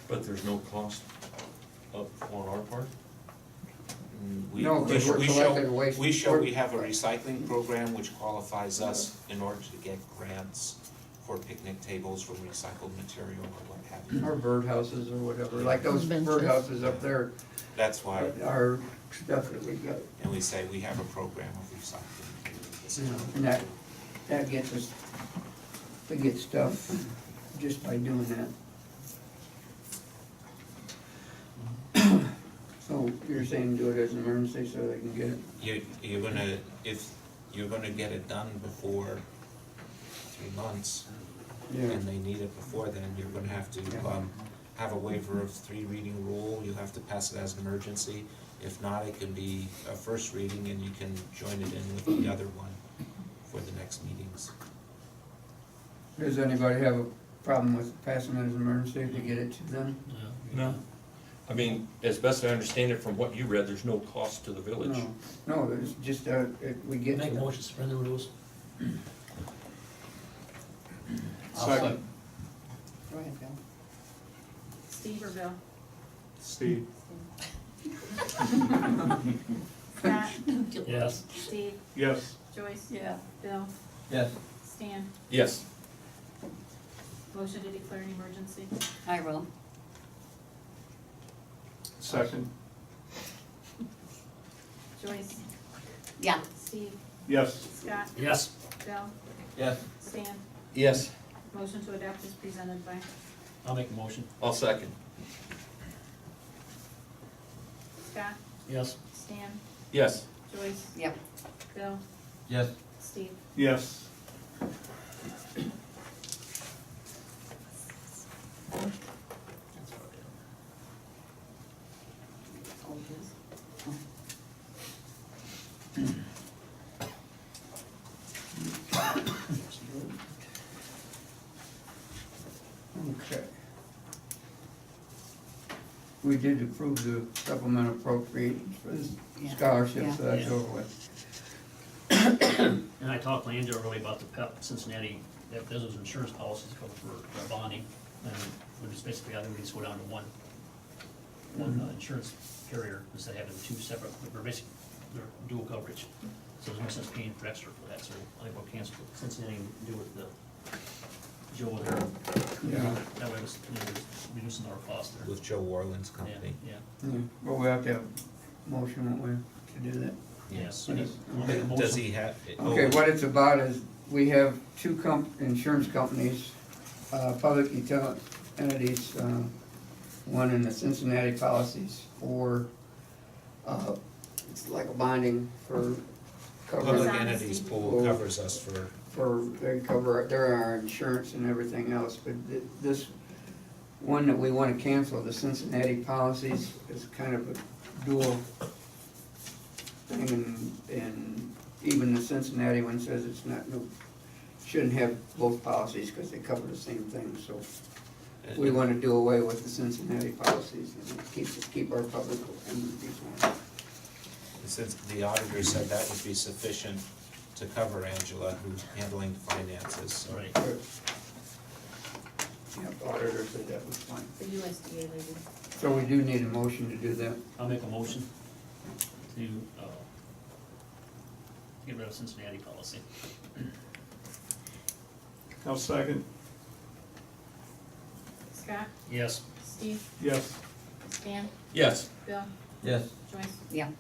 But there's no cost up on our part?
We-
No, 'cause we're
we show-
collecting waste.
We show we have a recycling program which qualifies us in order to get grants for picnic tables from recycled material or what have you.
or birdhouses or whatever, like those
Benches.
birdhouses up there
That's why,
are stuff that we got.
and we say we have a program of recycling. This is-
And that gets us, we get stuff just by doing that. So you're saying do it as an emergency so they can get it?
You're gonna, if you're gonna get it done before 3 months,
Yeah.
and they need it before then, you're gonna have to, have a waiver of 3 reading rule, you'll have to pass it as an emergency. If not, it can be a first reading and you can join it in with the other one for the next meetings.
Does anybody have a problem with passing it as an emergency to get it to them?
No. I mean, as best I understand it from what you read, there's no cost to the village.
No, it's just, we get.
Make a motion to suspend the rules.
Second.
Go ahead, Bill.
Steve or Bill?
Steve?
Scott?
Yes.
Steve?
Yes.
Joyce?
Yeah.
Bill?
Yes.
Stan?
Yes.
Motion to declare an emergency?
I will.
Second?
Joyce?
Yeah.
Steve?
Yes.
Scott?
Yes.
Bill?
Yes.
Stan?
Yes.
Motion to adopt is presented by
I'll make a motion.
I'll second.
Scott?
Yes.
Stan?
Yes.
Joyce?
Yep.
Bill?
Yes.
Steve?
Yes.
Oh, it is? Oh.
we did approve the supplemental appropriations for the
Yeah.
scholarship, so that's
Yeah.
over with.
And I talked to Angela really about the PEP Cincinnati, that those insurance policies cover for bonding, and we just basically, I think we just go down to one insurance carrier instead of having two separate, they're basically, they're dual coverage. So there's no sense paying for extra for that, so I think we'll cancel Cincinnati and do with the Joe there.
Yeah.
That way it's, it's reducing our cost there.
With Joe Warland's
Yeah,
company.
yeah,
Yeah, but we have to have a motion, won't we, to do that?
yes. I need- I'll make a motion.
Does he have?
Okay, what it's about is, we have two insurance companies, public utility entities, one in the Cincinnati policies for, it's like a bonding for
Public
covering,
entities pool covers us for,
they cover, they're our insurance and everything else, but this one that we wanna cancel, the Cincinnati policies, is kind of a dual thing, and even the Cincinnati one says it's not, shouldn't have both policies, cause they cover the same thing, so we wanna do away with the Cincinnati policies and keep our public entities on.
since the auditor said that would be sufficient to cover Angela, who's handling finances, so.
Right.
Yeah, the auditor said that was fine.
The USDA lady.
So we do need a motion to do that.
I'll make a motion to, get rid of Cincinnati policy.
I'll second.
Scott,
Yes.
Steve,
Yes.
Stan,
Yes.
Bill,
Yes.
Joyce.
Yeah.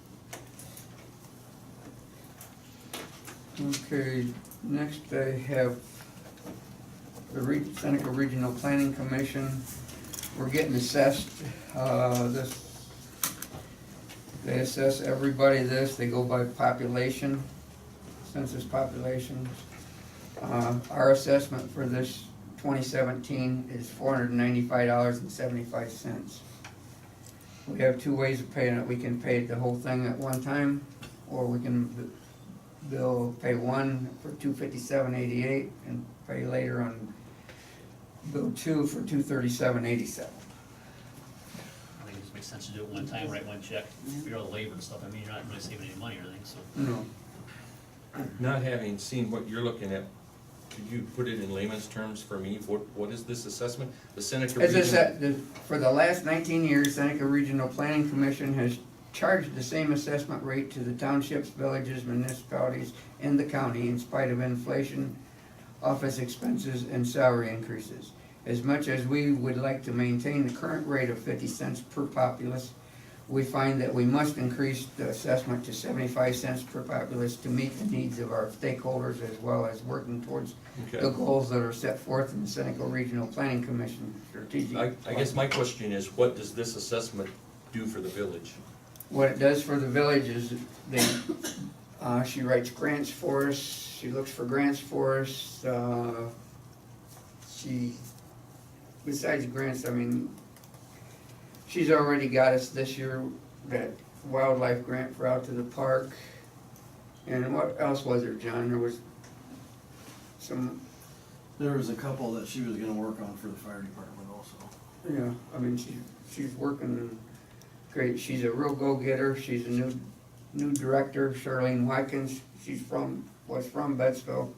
Okay, next I have the Seneca Regional Planning Commission. We're getting assessed, they assess everybody this, they go by population, census population. Our assessment for this 2017 is $495.75. We have two ways of paying it. We can pay the whole thing at one time, or we can pay one for $257.88 and pay later on bill two for $237.87.
I think it just makes sense to do it one time, write one check, figure out the labor and stuff, I mean, you're not really saving any money or anything, so.
No,
Not having seen what you're looking at, could you put it in layman's terms for me? What is this assessment? The Seneca
as I
Region?
said, for the last 19 years, Seneca Regional Planning Commission has charged the same assessment rate to the townships, villages, municipalities, and the county in spite of inflation, office expenses, and salary increases. As much as we would like to maintain the current rate of 50 cents per populace, we find that we must increase the assessment to 75 cents per populace to meet the needs of our stakeholders, as well as working towards the
Okay.
goals that are set forth in the Seneca Regional Planning Commission strategic.
I guess my question is, what does this assessment do for the village?
What it does for the village is she writes grants for us, she looks for grants for us, besides grants, I mean, she's already got us this year that wildlife grant for out to the park. And what else was there, John? There was some,
There was a couple that she was gonna work on for the fire department also.
yeah, I mean, she's working great. She's a real go-getter. She's a new director, Charlene Watkins. Was from Bettsville.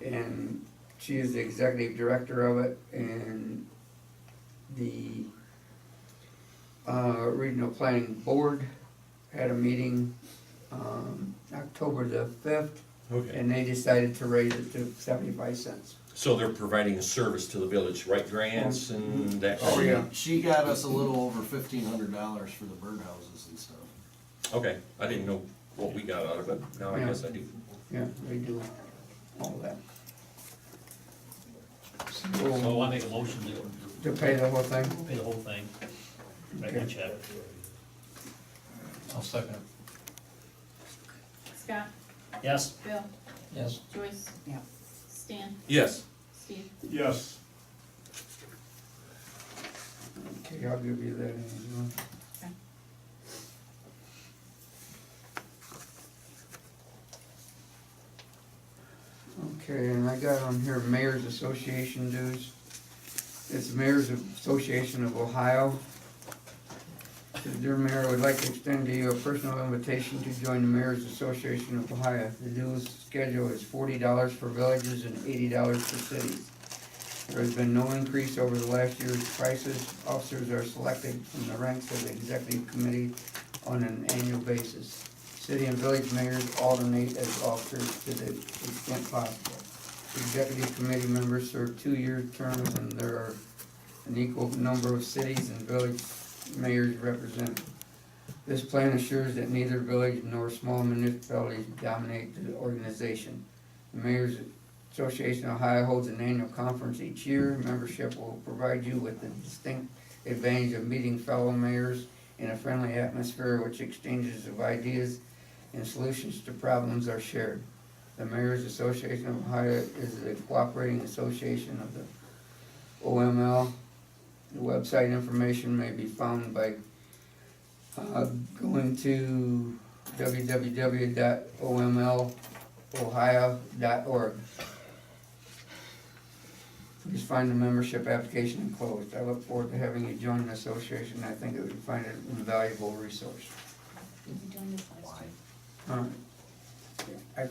And she is the executive director of it, and the Regional Planning Board had a meeting, October the 5th,
Okay.
and they decided to raise it to 75 cents.
So they're providing a service to the village, right, grants and that?
Oh, yeah.
She got us a little over $1,500 for the birdhouses and stuff.
Okay, I didn't know what we got out of it, now I
Yeah.
guess I do.
Yeah, they do all that.
So I make a motion
To pay the whole thing?
to pay the whole thing, write one check.
I'll second it.
Scott,
Yes?
Bill,
Yes.
Joyce.
Yeah.
Stan,
Yes.
Steve.
Yes.
Okay, I'll give you that as well.
Okay.
Okay, and I got on here Mayor's Association dues. It's Mayor's Association of Ohio. Dear Mayor, I would like to extend to you a personal invitation to join the Mayor's Association of Ohio. The dues schedule is $40 for villages and $80 for cities. There has been no increase over the last year's prices. Officers are selected from the ranks of the executive committee on an annual basis. City and village mayors alternate as officers to the extent possible. Executive committee members serve 2-year terms, and there are an equal number of cities and village mayors represented. This plan assures that neither village nor small municipalities dominate the organization. The Mayor's Association of Ohio holds an annual conference each year. Membership will provide you with the distinct advantage of meeting fellow mayors in a friendly atmosphere which exchanges of ideas and solutions to problems are shared. The Mayor's Association of Ohio is a cooperating association of the OML. The website information may be found by going to www.omlohio.org. Please find the membership application enclosed. I look forward to having you join the association. I think it would find it an invaluable resource.
Did you join this last year?
I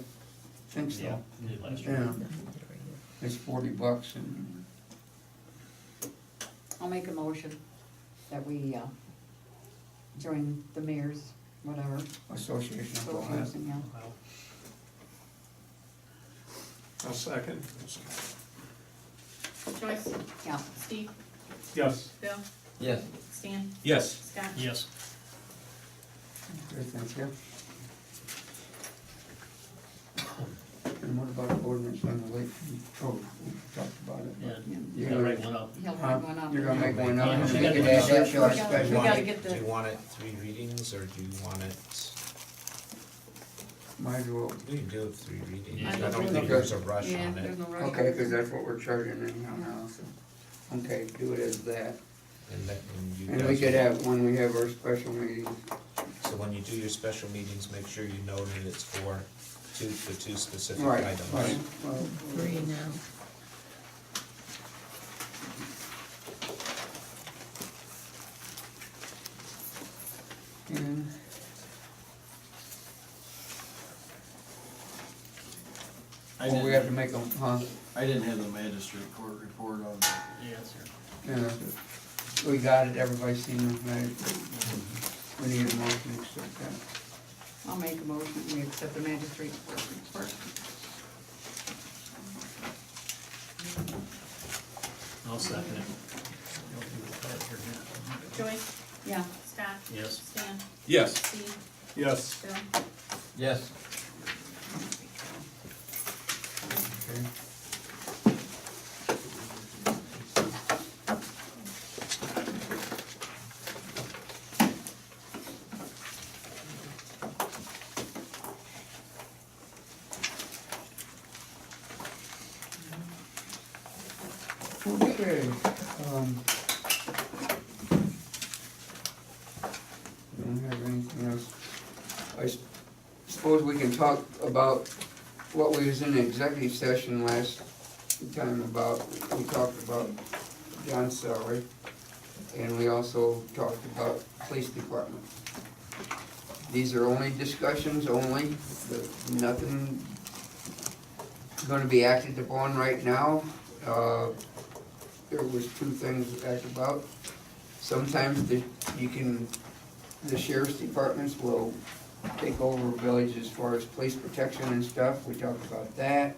think so.
Yeah, we did last year.
Yeah, it's $40 and
I'll make a motion that we, join the mayor's, whatever,
Association of Ohio.
association, yeah.
Well,
I'll second.
Joyce,
Yeah.
Steve,
Yes.
Bill,
Yes.
Stan,
Yes.
Scott.
yes,
Okay, thank you. And what about ordinance on the lake? Oh, we talked about it.
yeah,
but
you gotta write one up.
He'll
Huh?
write one up.
You're gonna make one up
Yeah,
and
we
we
gotta
can
do
add that to our
We gotta-
special.
gotta get
Do you
the,
want it 3 readings, or do you want it,
Might as well,
we can do it 3 readings,
Yeah.
I don't think
Okay.
there's a rush
yeah,
on
there's
it,
no rush.
okay, cause that's what we're charging anyhow now, so. Okay, do it as that.
and you
And we
guys
could
will-
have, when we have our special meetings,
So when you do your special meetings, make sure you know that it's for the two specific
right,
items.
right, well,
Three now.
and
I
well, we have to
didn't,
make them, huh?
I didn't have the magistrate court report on that.
Yeah, it's here.
Yeah, we got it, everybody's seen it, right? We need a motion to accept that.
I'll make a motion, we accept the magistrate court report.
I'll second it. You'll do the card here, yeah.
Joyce,
Yeah.
Scott,
Yes,
Stan,
Yes.
Steve,
Yes.
Bill.
Yes.
Okay. Okay, don't have anything else. Suppose we can talk about what we was in the executive session last time about, we talked about John's salary, and we also talked about police department. These are only discussions only, nothing gonna be acted upon right now. There was 2 things to act about. Sometimes the sheriff's departments will take over village as far as police protection and stuff, we talked about that.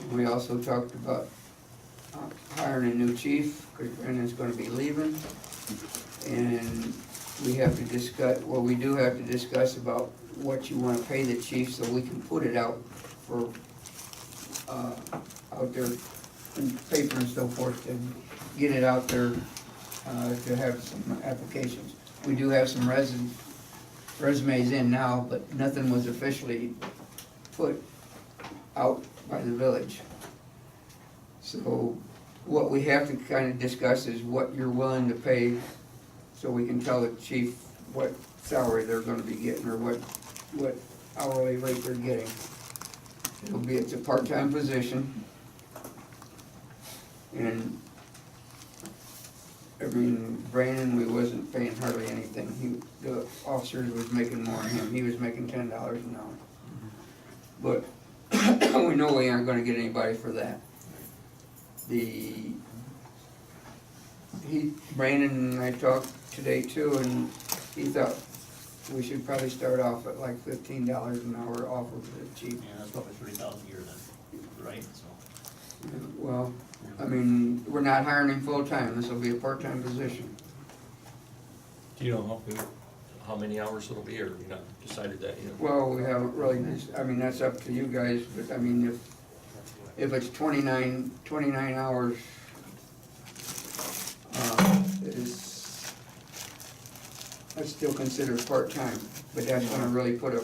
And we also talked about hiring a new chief, because Brandon's gonna be leaving. And we have to discuss, well, we do have to discuss about what you wanna pay the chief, so we can put it out for, out there in paper and so forth, and get it out there, to have some applications. We do have some resumes in now, but nothing was officially put out by the village. So what we have to kind of discuss is what you're willing to pay, so we can tell the chief what salary they're gonna be getting, or what hourly rate they're getting. It's a part-time position. And I mean, Brandon, we wasn't paying hardly anything. The officers was making more than him. He was making $10 an hour. But we know we aren't gonna get anybody for that. Brandon and I talked today too, and he thought we should probably start off at like $15 an hour off of the chief.
Yeah, that's probably 30,000 a year then, right, so.
Well, I mean, we're not hiring him full-time. This will be a part-time position.
Do you know how many hours it'll be, or you not decided that yet?
Well, we haven't really, I mean, that's up to you guys, but I mean, if it's 29 hours, that's still considered part-time, but that's gonna really put a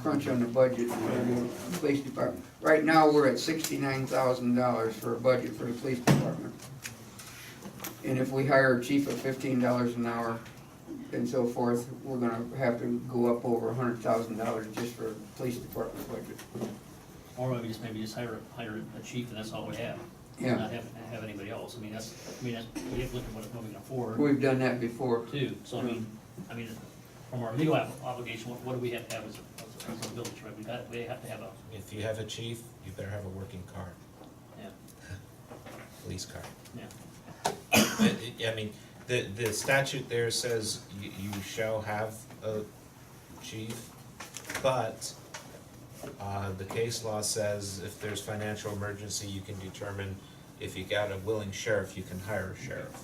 crunch on the budget for the police department. Right now, we're at $69,000 for a budget for the police department. And if we hire a chief at $15 an hour and so forth, we're gonna have to go up over $100,000 just for the police department budget.
Or maybe just hire a chief and that's all we have.
Yeah.
Not have anybody else. I mean, that's, we have to look at what we can afford
We've done that before.
too. So I mean, from our legal obligation, what do we have to have as a village, right? We have to have a,
If you have a chief, you better have a working car,
yeah,
police car.
yeah.
I mean, the statute there says you shall have a chief, but the case law says if there's financial emergency, you can determine if you got a willing sheriff, you can hire a sheriff.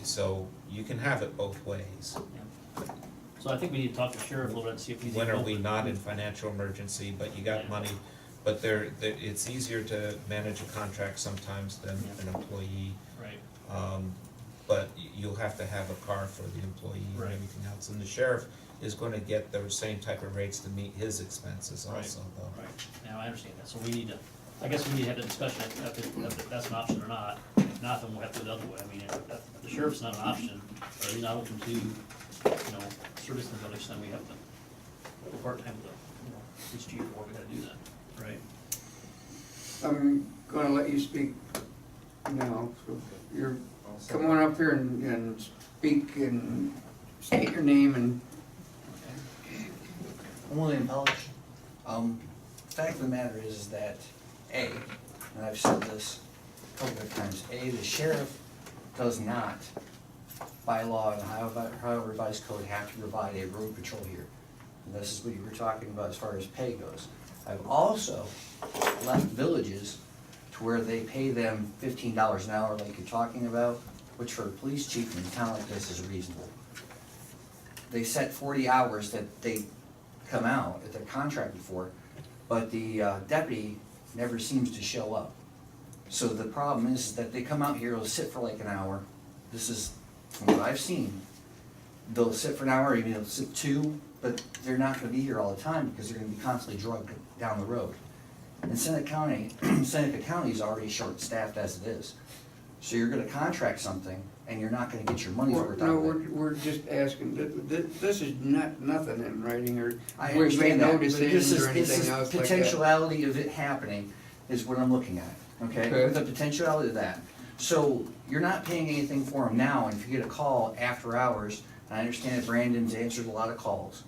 So you can have it both ways.
Yeah. So I think we need to talk to the sheriff a little bit and see if he's.
When are we not in financial emergency, but you got money, but it's easier to manage a contract sometimes than an employee.
Right.
But you'll have to have a car for the employee and
Right.
everything else, and the sheriff is gonna get the same type of rates to meet his expenses
Right.
also, though.
Right, now I understand that, so we need to, I guess we need to have the discussion if that's an option or not. If not, then we'll have to go the other way. I mean, if the sheriff's not an option, or he's not open to, service in the village, then we have to go part-time with the, police chief, or we gotta do that, right?
I'm gonna let you speak now, so come on up here and speak and state your name and.
I'm William Pellich. Fact of the matter is that, A, and I've said this a couple of times, A, the sheriff does not, by law and Ohio Revised Code, have to provide a road patrol here. And this is what you were talking about as far as pay goes. I've also left villages to where they pay them $15 an hour like you're talking about, which for a police chief in a town like this is reasonable. They set 40 hours that they come out at their contract before, but the deputy never seems to show up. So the problem is that they come out here, they'll sit for like an hour. This is from what I've seen. They'll sit for an hour, even they'll sit 2, but they're not gonna be here all the time because they're gonna be constantly drugged down the road. And Seneca County is already short-staffed as it is. So you're gonna contract something and you're not gonna get your money's worth out
No,
of it.
we're just asking, this is nothing in writing, or
I
we've made
understand
no
that, but
decisions or anything else like that.
potentiality of it happening is what I'm looking at, okay?
Okay.
The potentiality of that. So you're not paying anything for them now, and if you get a call after hours, and I understand that Brandon's answered a lot of calls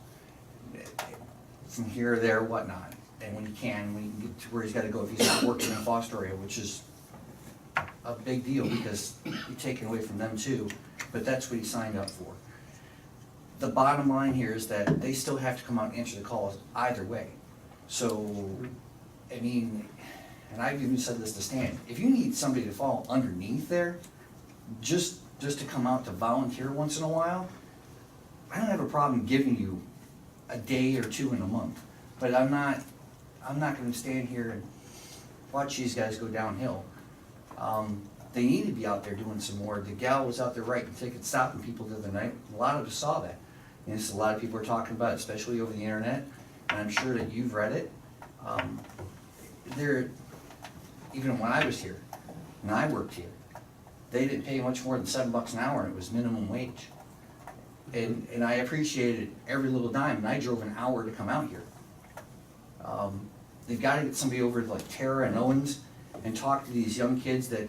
from here or there, whatnot, and when you get to where he's gotta go, if he's not working in a foster area, which is a big deal because you're taking away from them too, but that's what he signed up for. The bottom line here is that they still have to come out and answer the calls either way. So, I mean, and I've even said this to Stan, if you need somebody to fall underneath there, just to come out to volunteer once in a while, I don't have a problem giving you a day or 2 in a month. But I'm not gonna stand here and watch these guys go downhill. They need to be out there doing some more. The gal was out there writing tickets, stopping people the other night. A lot of us saw that. And it's a lot of people are talking about it, especially over the internet, and I'm sure that you've read it. Even when I was here, when I worked here, they didn't pay much more than $7 an hour, and it was minimum wage. And I appreciated every little dime, and I drove an hour to come out here. They've gotta get somebody over to like Tara and Owens and talk to these young kids that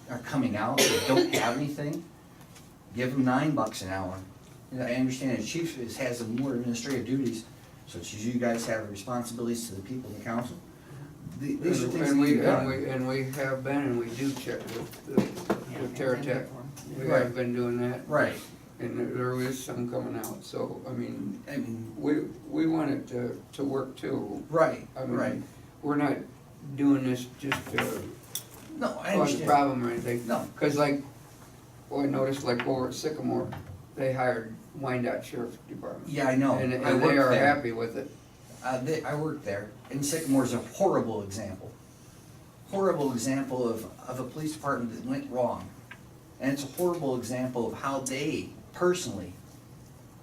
are coming out that don't have anything, give them $9 an hour. You know, I understand the chief has some more administrative duties, such as you guys have responsibilities to the people in the council. These are things that
And we,
need to be
and
done.
we, and we have been, and we do check with TerraTech. We
Right.
have been doing that.
Right,
And there is some coming out, so, I mean,
I mean,
we want it to work too.
right,
I
right.
mean, we're not doing this just to
No, I
cause a
understand.
problem or anything.
No.
Cause like, well, I noticed like over at Sycamore, they hired Wyandotte Sheriff's Department.
Yeah, I know.
And
I
they
worked
are
there.
happy with it.
I worked there, and Sycamore's a horrible example. Horrible example of a police department that went wrong. And it's a horrible example of how they personally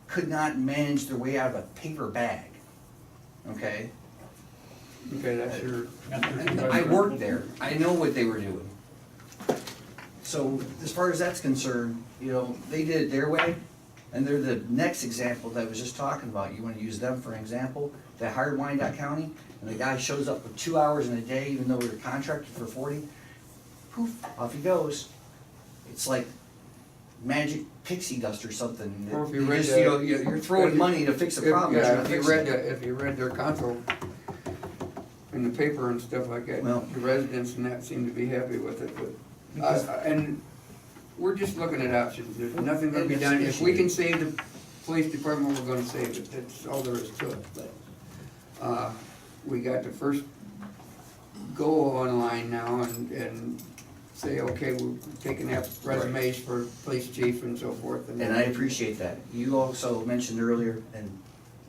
could not manage their way out of a paper bag. Okay?
Okay, that's your.
I worked there, I know what they were doing. So, as far as that's concerned, you know, they did it their way, and they're the next example that I was just talking about. You wanna use them for an example? They hired Wyandotte County, and the guy shows up for 2 hours in a day, even though we're contracted for 40. Poof, off he goes. It's like magic pixie dust or something.
Or if you
You
read
just,
the-
you know, you're throwing money to fix a problem. that you're not
If you
fixing.
read if you read their console in the paper and stuff like that,
Well-
the residents and that seem to be happy with it, but,
Because-
and we're just looking at options, there's nothing gonna be
And
done,
it's
if we can save the police department, we're gonna save it, that's all there is to it, but, we got to first go online now and say, okay, we're taking up resumes for police chief and so forth, and
And I appreciate that. You also mentioned earlier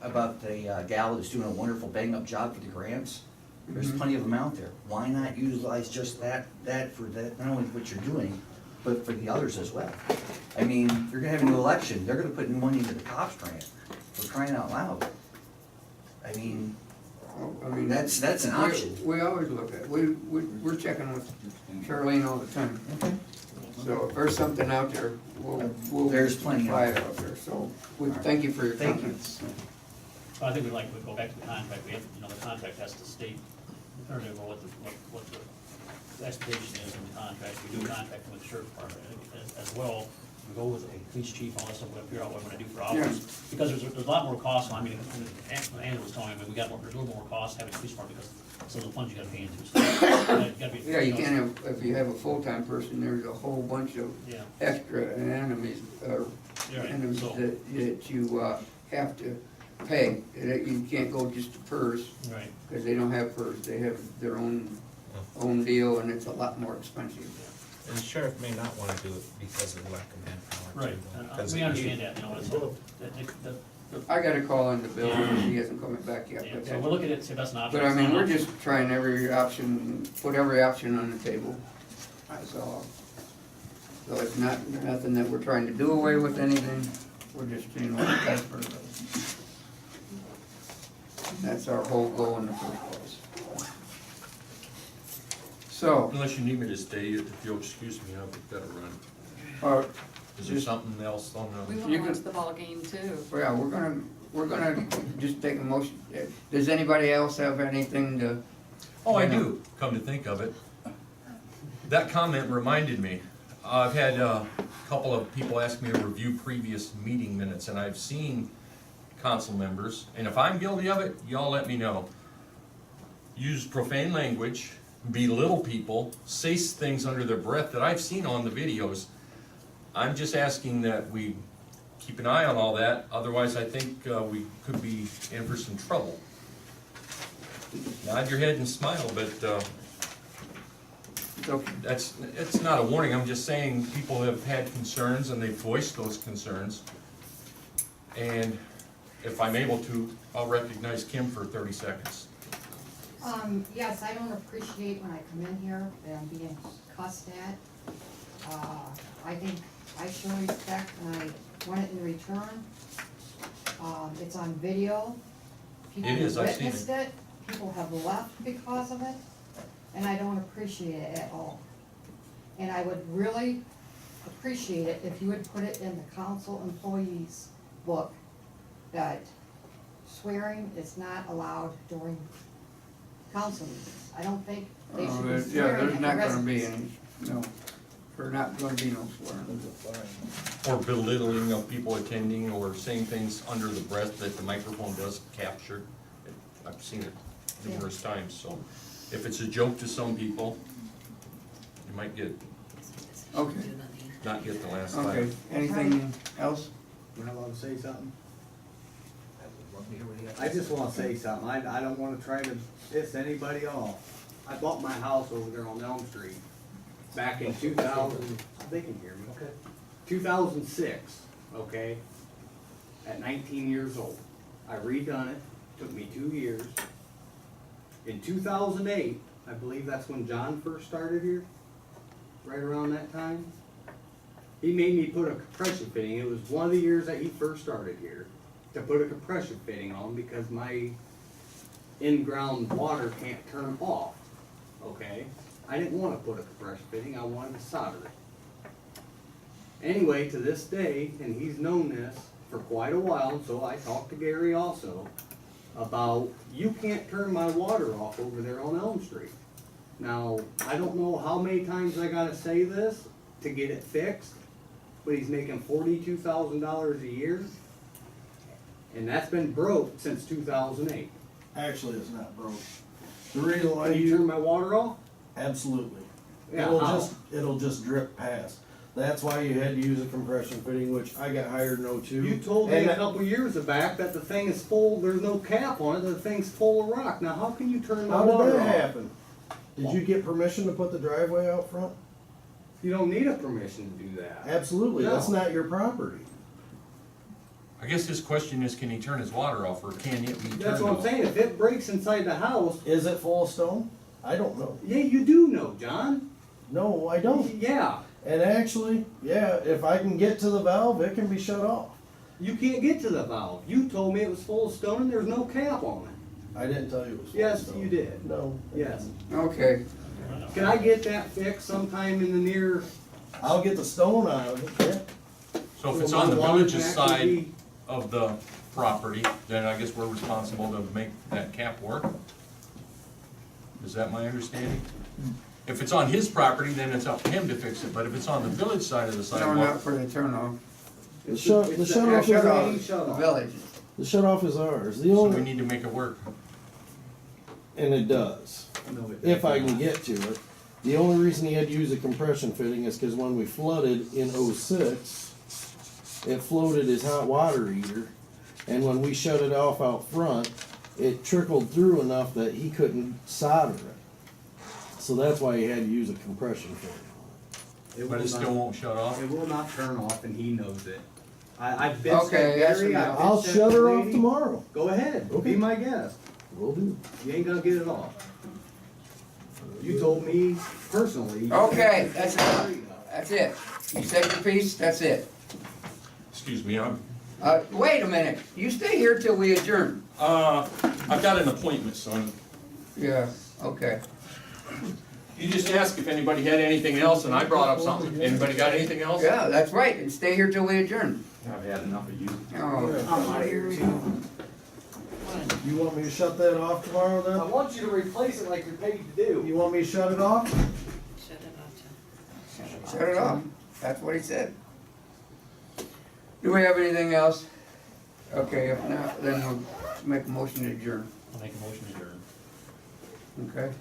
about the gal that's doing a wonderful bang-up job for the grants. There's
Mhm.
plenty of them out there. Why not utilize just that for that, not only what you're doing, but for the others as well? I mean, you're gonna have a new election, they're gonna put money into the cops grant, for crying out loud. I mean,
I mean,
that's an option.
We always look at, we're checking with Charlene all the time.
Okay.
So if there's something out there, we'll.
There's plenty
try
out
it out there, so, we thank you for your
Thank you.
comments.
So I think we'd like to go back to the contract, we have, you know, the contract has to state, or what the expectation is in the contract, we do a contract with the sheriff department as well. We go with a police chief, all that stuff, we'll figure out what we're gonna do for hours, because there's a lot more costs, I mean, Andrew was telling me, there's a little more cost having a police department because some of the funds you gotta pay into, so you gotta be.
Yeah, you
know,
can't have, if you have a full-time person, there's a whole bunch of
Yeah,
extra enemies,
you're right,
enemies
so,
that you, have to pay. You can't go just to PERS,
right,
because they don't have PERS, they have their own deal, and it's a lot more expensive.
And the sheriff may not wanna do it because of lack of manpower.
right,
too,
and,
because
we
it-
understand that, you know, it's,
I gotta call in the bill, he hasn't come back yet,
yeah,
but
so we'll look at it, see if that's an option.
But I
It's
mean,
not
we're
an option.
just trying every option, put every option on the table, that's all. So it's not, nothing that we're trying to do away with anything, we're just, you know, that's for the. That's our whole goal in the first place. So,
Unless you need me to stay, if you'll excuse me, I've got to run. Is there
Just-
something else on
We
the?
wanna
You
watch
can-
the ball game too.
yeah, we're gonna just take a motion. Does anybody else have anything to?
Oh, I do, come to think of it. That comment reminded me. I've had a couple of people ask me to review previous meeting minutes, and I've seen council members, and if I'm guilty of it, y'all let me know. Use profane language, belittle people, say things under their breath that I've seen on the videos. I'm just asking that we keep an eye on all that, otherwise I think we could be in for some trouble. Nod your head and smile, but
Okay.
it's not a warning, I'm just saying people have had concerns and they've voiced those concerns. And if I'm able to, I'll recognize Kim for 30 seconds.
Yes, I don't appreciate when I come in here and I'm being cussed at. I think I show respect and I want it in return. It's on video. People
It is, I've seen
witnessed it, people have left because of it, and I don't appreciate it at all. And I would really appreciate it if you would put it in the council employees book that swearing is not allowed during council meetings. I don't think they should be
Yeah,
swearing
there's
at
not
the
gonna be
residents.
any, no. or not gonna be no swearing.
Or belittling of people attending, or saying things under the breath that the microphone does capture. I've seen it numerous times, so if it's a joke to some people, you might
Okay,
not get the last
okay,
time.
anything else?
Am I allowed to say something? I just wanna say something, I don't wanna try to piss anybody off. I bought my house over there on Elm Street back in 2000, they can hear me. Okay. 2006, okay? At 19 years old. I redone it, took me 2 years. In 2008, I believe that's when John first started here, right around that time. He made me put a compression fitting, it was one of the years that he first started here, to put a compression fitting on because my in-ground water can't turn off, okay? I didn't wanna put a compression fitting, I wanted to solder it. Anyway, to this day, and he's known this for quite a while, so I talked to Gary also, about, you can't turn my water off over there on Elm Street. Now, I don't know how many times I gotta say this to get it fixed, but he's making $42,000 a year. And that's been broke since 2008.
Actually, it's not broke. The reason why
Can you turn
you,
my water off?
absolutely.
Yeah,
It'll
how?
it'll just drip past. That's why you had to use a compression fitting, which I got hired in '02.
You told me
And
a couple years back that the thing is full, there's no cap on it, the thing's full of rock. Now, how can you turn my
How
water
did
off?
that happen? Did you get permission to put the driveway out front?
You don't need a permission to do that.
Absolutely, that's
No.
not your property.
I guess his question is, can he turn his water off, or can it be turned off?
That's what I'm saying, if it breaks inside the house,
Is it full of stone? I don't know.
yeah, you do know, John.
No, I don't.
Yeah,
And actually, yeah, if I can get to the valve, it can be shut off.
you can't get to the valve. You told me it was full of stone and there's no cap on it.
I didn't tell you it was full of
Yes,
stone.
you did.
No. I
Yes.
didn't.
Okay,
Can I get that fixed sometime in the near?
I'll get the stone out of it, yeah.
So if it's
so
on the
my water
village's
can actually
side
be-
of the property, then I guess we're responsible to make that cap work? Is that my understanding? If it's on his property, then it's up to him to fix it, but if it's on the village side of the
turn
sidewalk,
up for the turn off.
The shut
It's
off is
shut off.
ours.
Shut
The
off.
village.
The shut off is ours. The
so we
only,
need to make it work.
and it does,
No, it
if I
does
can
not.
get to it. The only reason he had to use a compression fitting is because when we flooded in '06, it floated his hot water heater, and when we shut it off out front, it trickled through enough that he couldn't solder it. So that's why he had to use a compression fitting.
But it still won't shut off?
It will not turn off, and he knows it. I've been
Okay, that's
Gary,
enough.
I've
I'll
bitched
shut
at
her
the
off
lady.
tomorrow.
Go ahead,
Okay.
be my guest.
Will do.
You ain't gonna get it off. You told me personally.
Okay, that's it. That's it. You said your piece, that's it.
Excuse me,
Wait a minute, you stay here till we adjourn.
I've got an appointment, son.
Yeah, okay.
You just asked if anybody had anything else, and I brought up something. Anybody got anything else?
Yeah, that's right, and stay here till we adjourn.
I've had enough of you.
Oh,
I'm out of here too.
You want me to shut that off tomorrow
I
then?
want you to replace it like you're paid to do.
You want me to shut it off?
shut it off. That's what he said. Do we have anything else? Okay, if not, then we'll make a motion to adjourn.
I'll make a motion to adjourn.
Okay?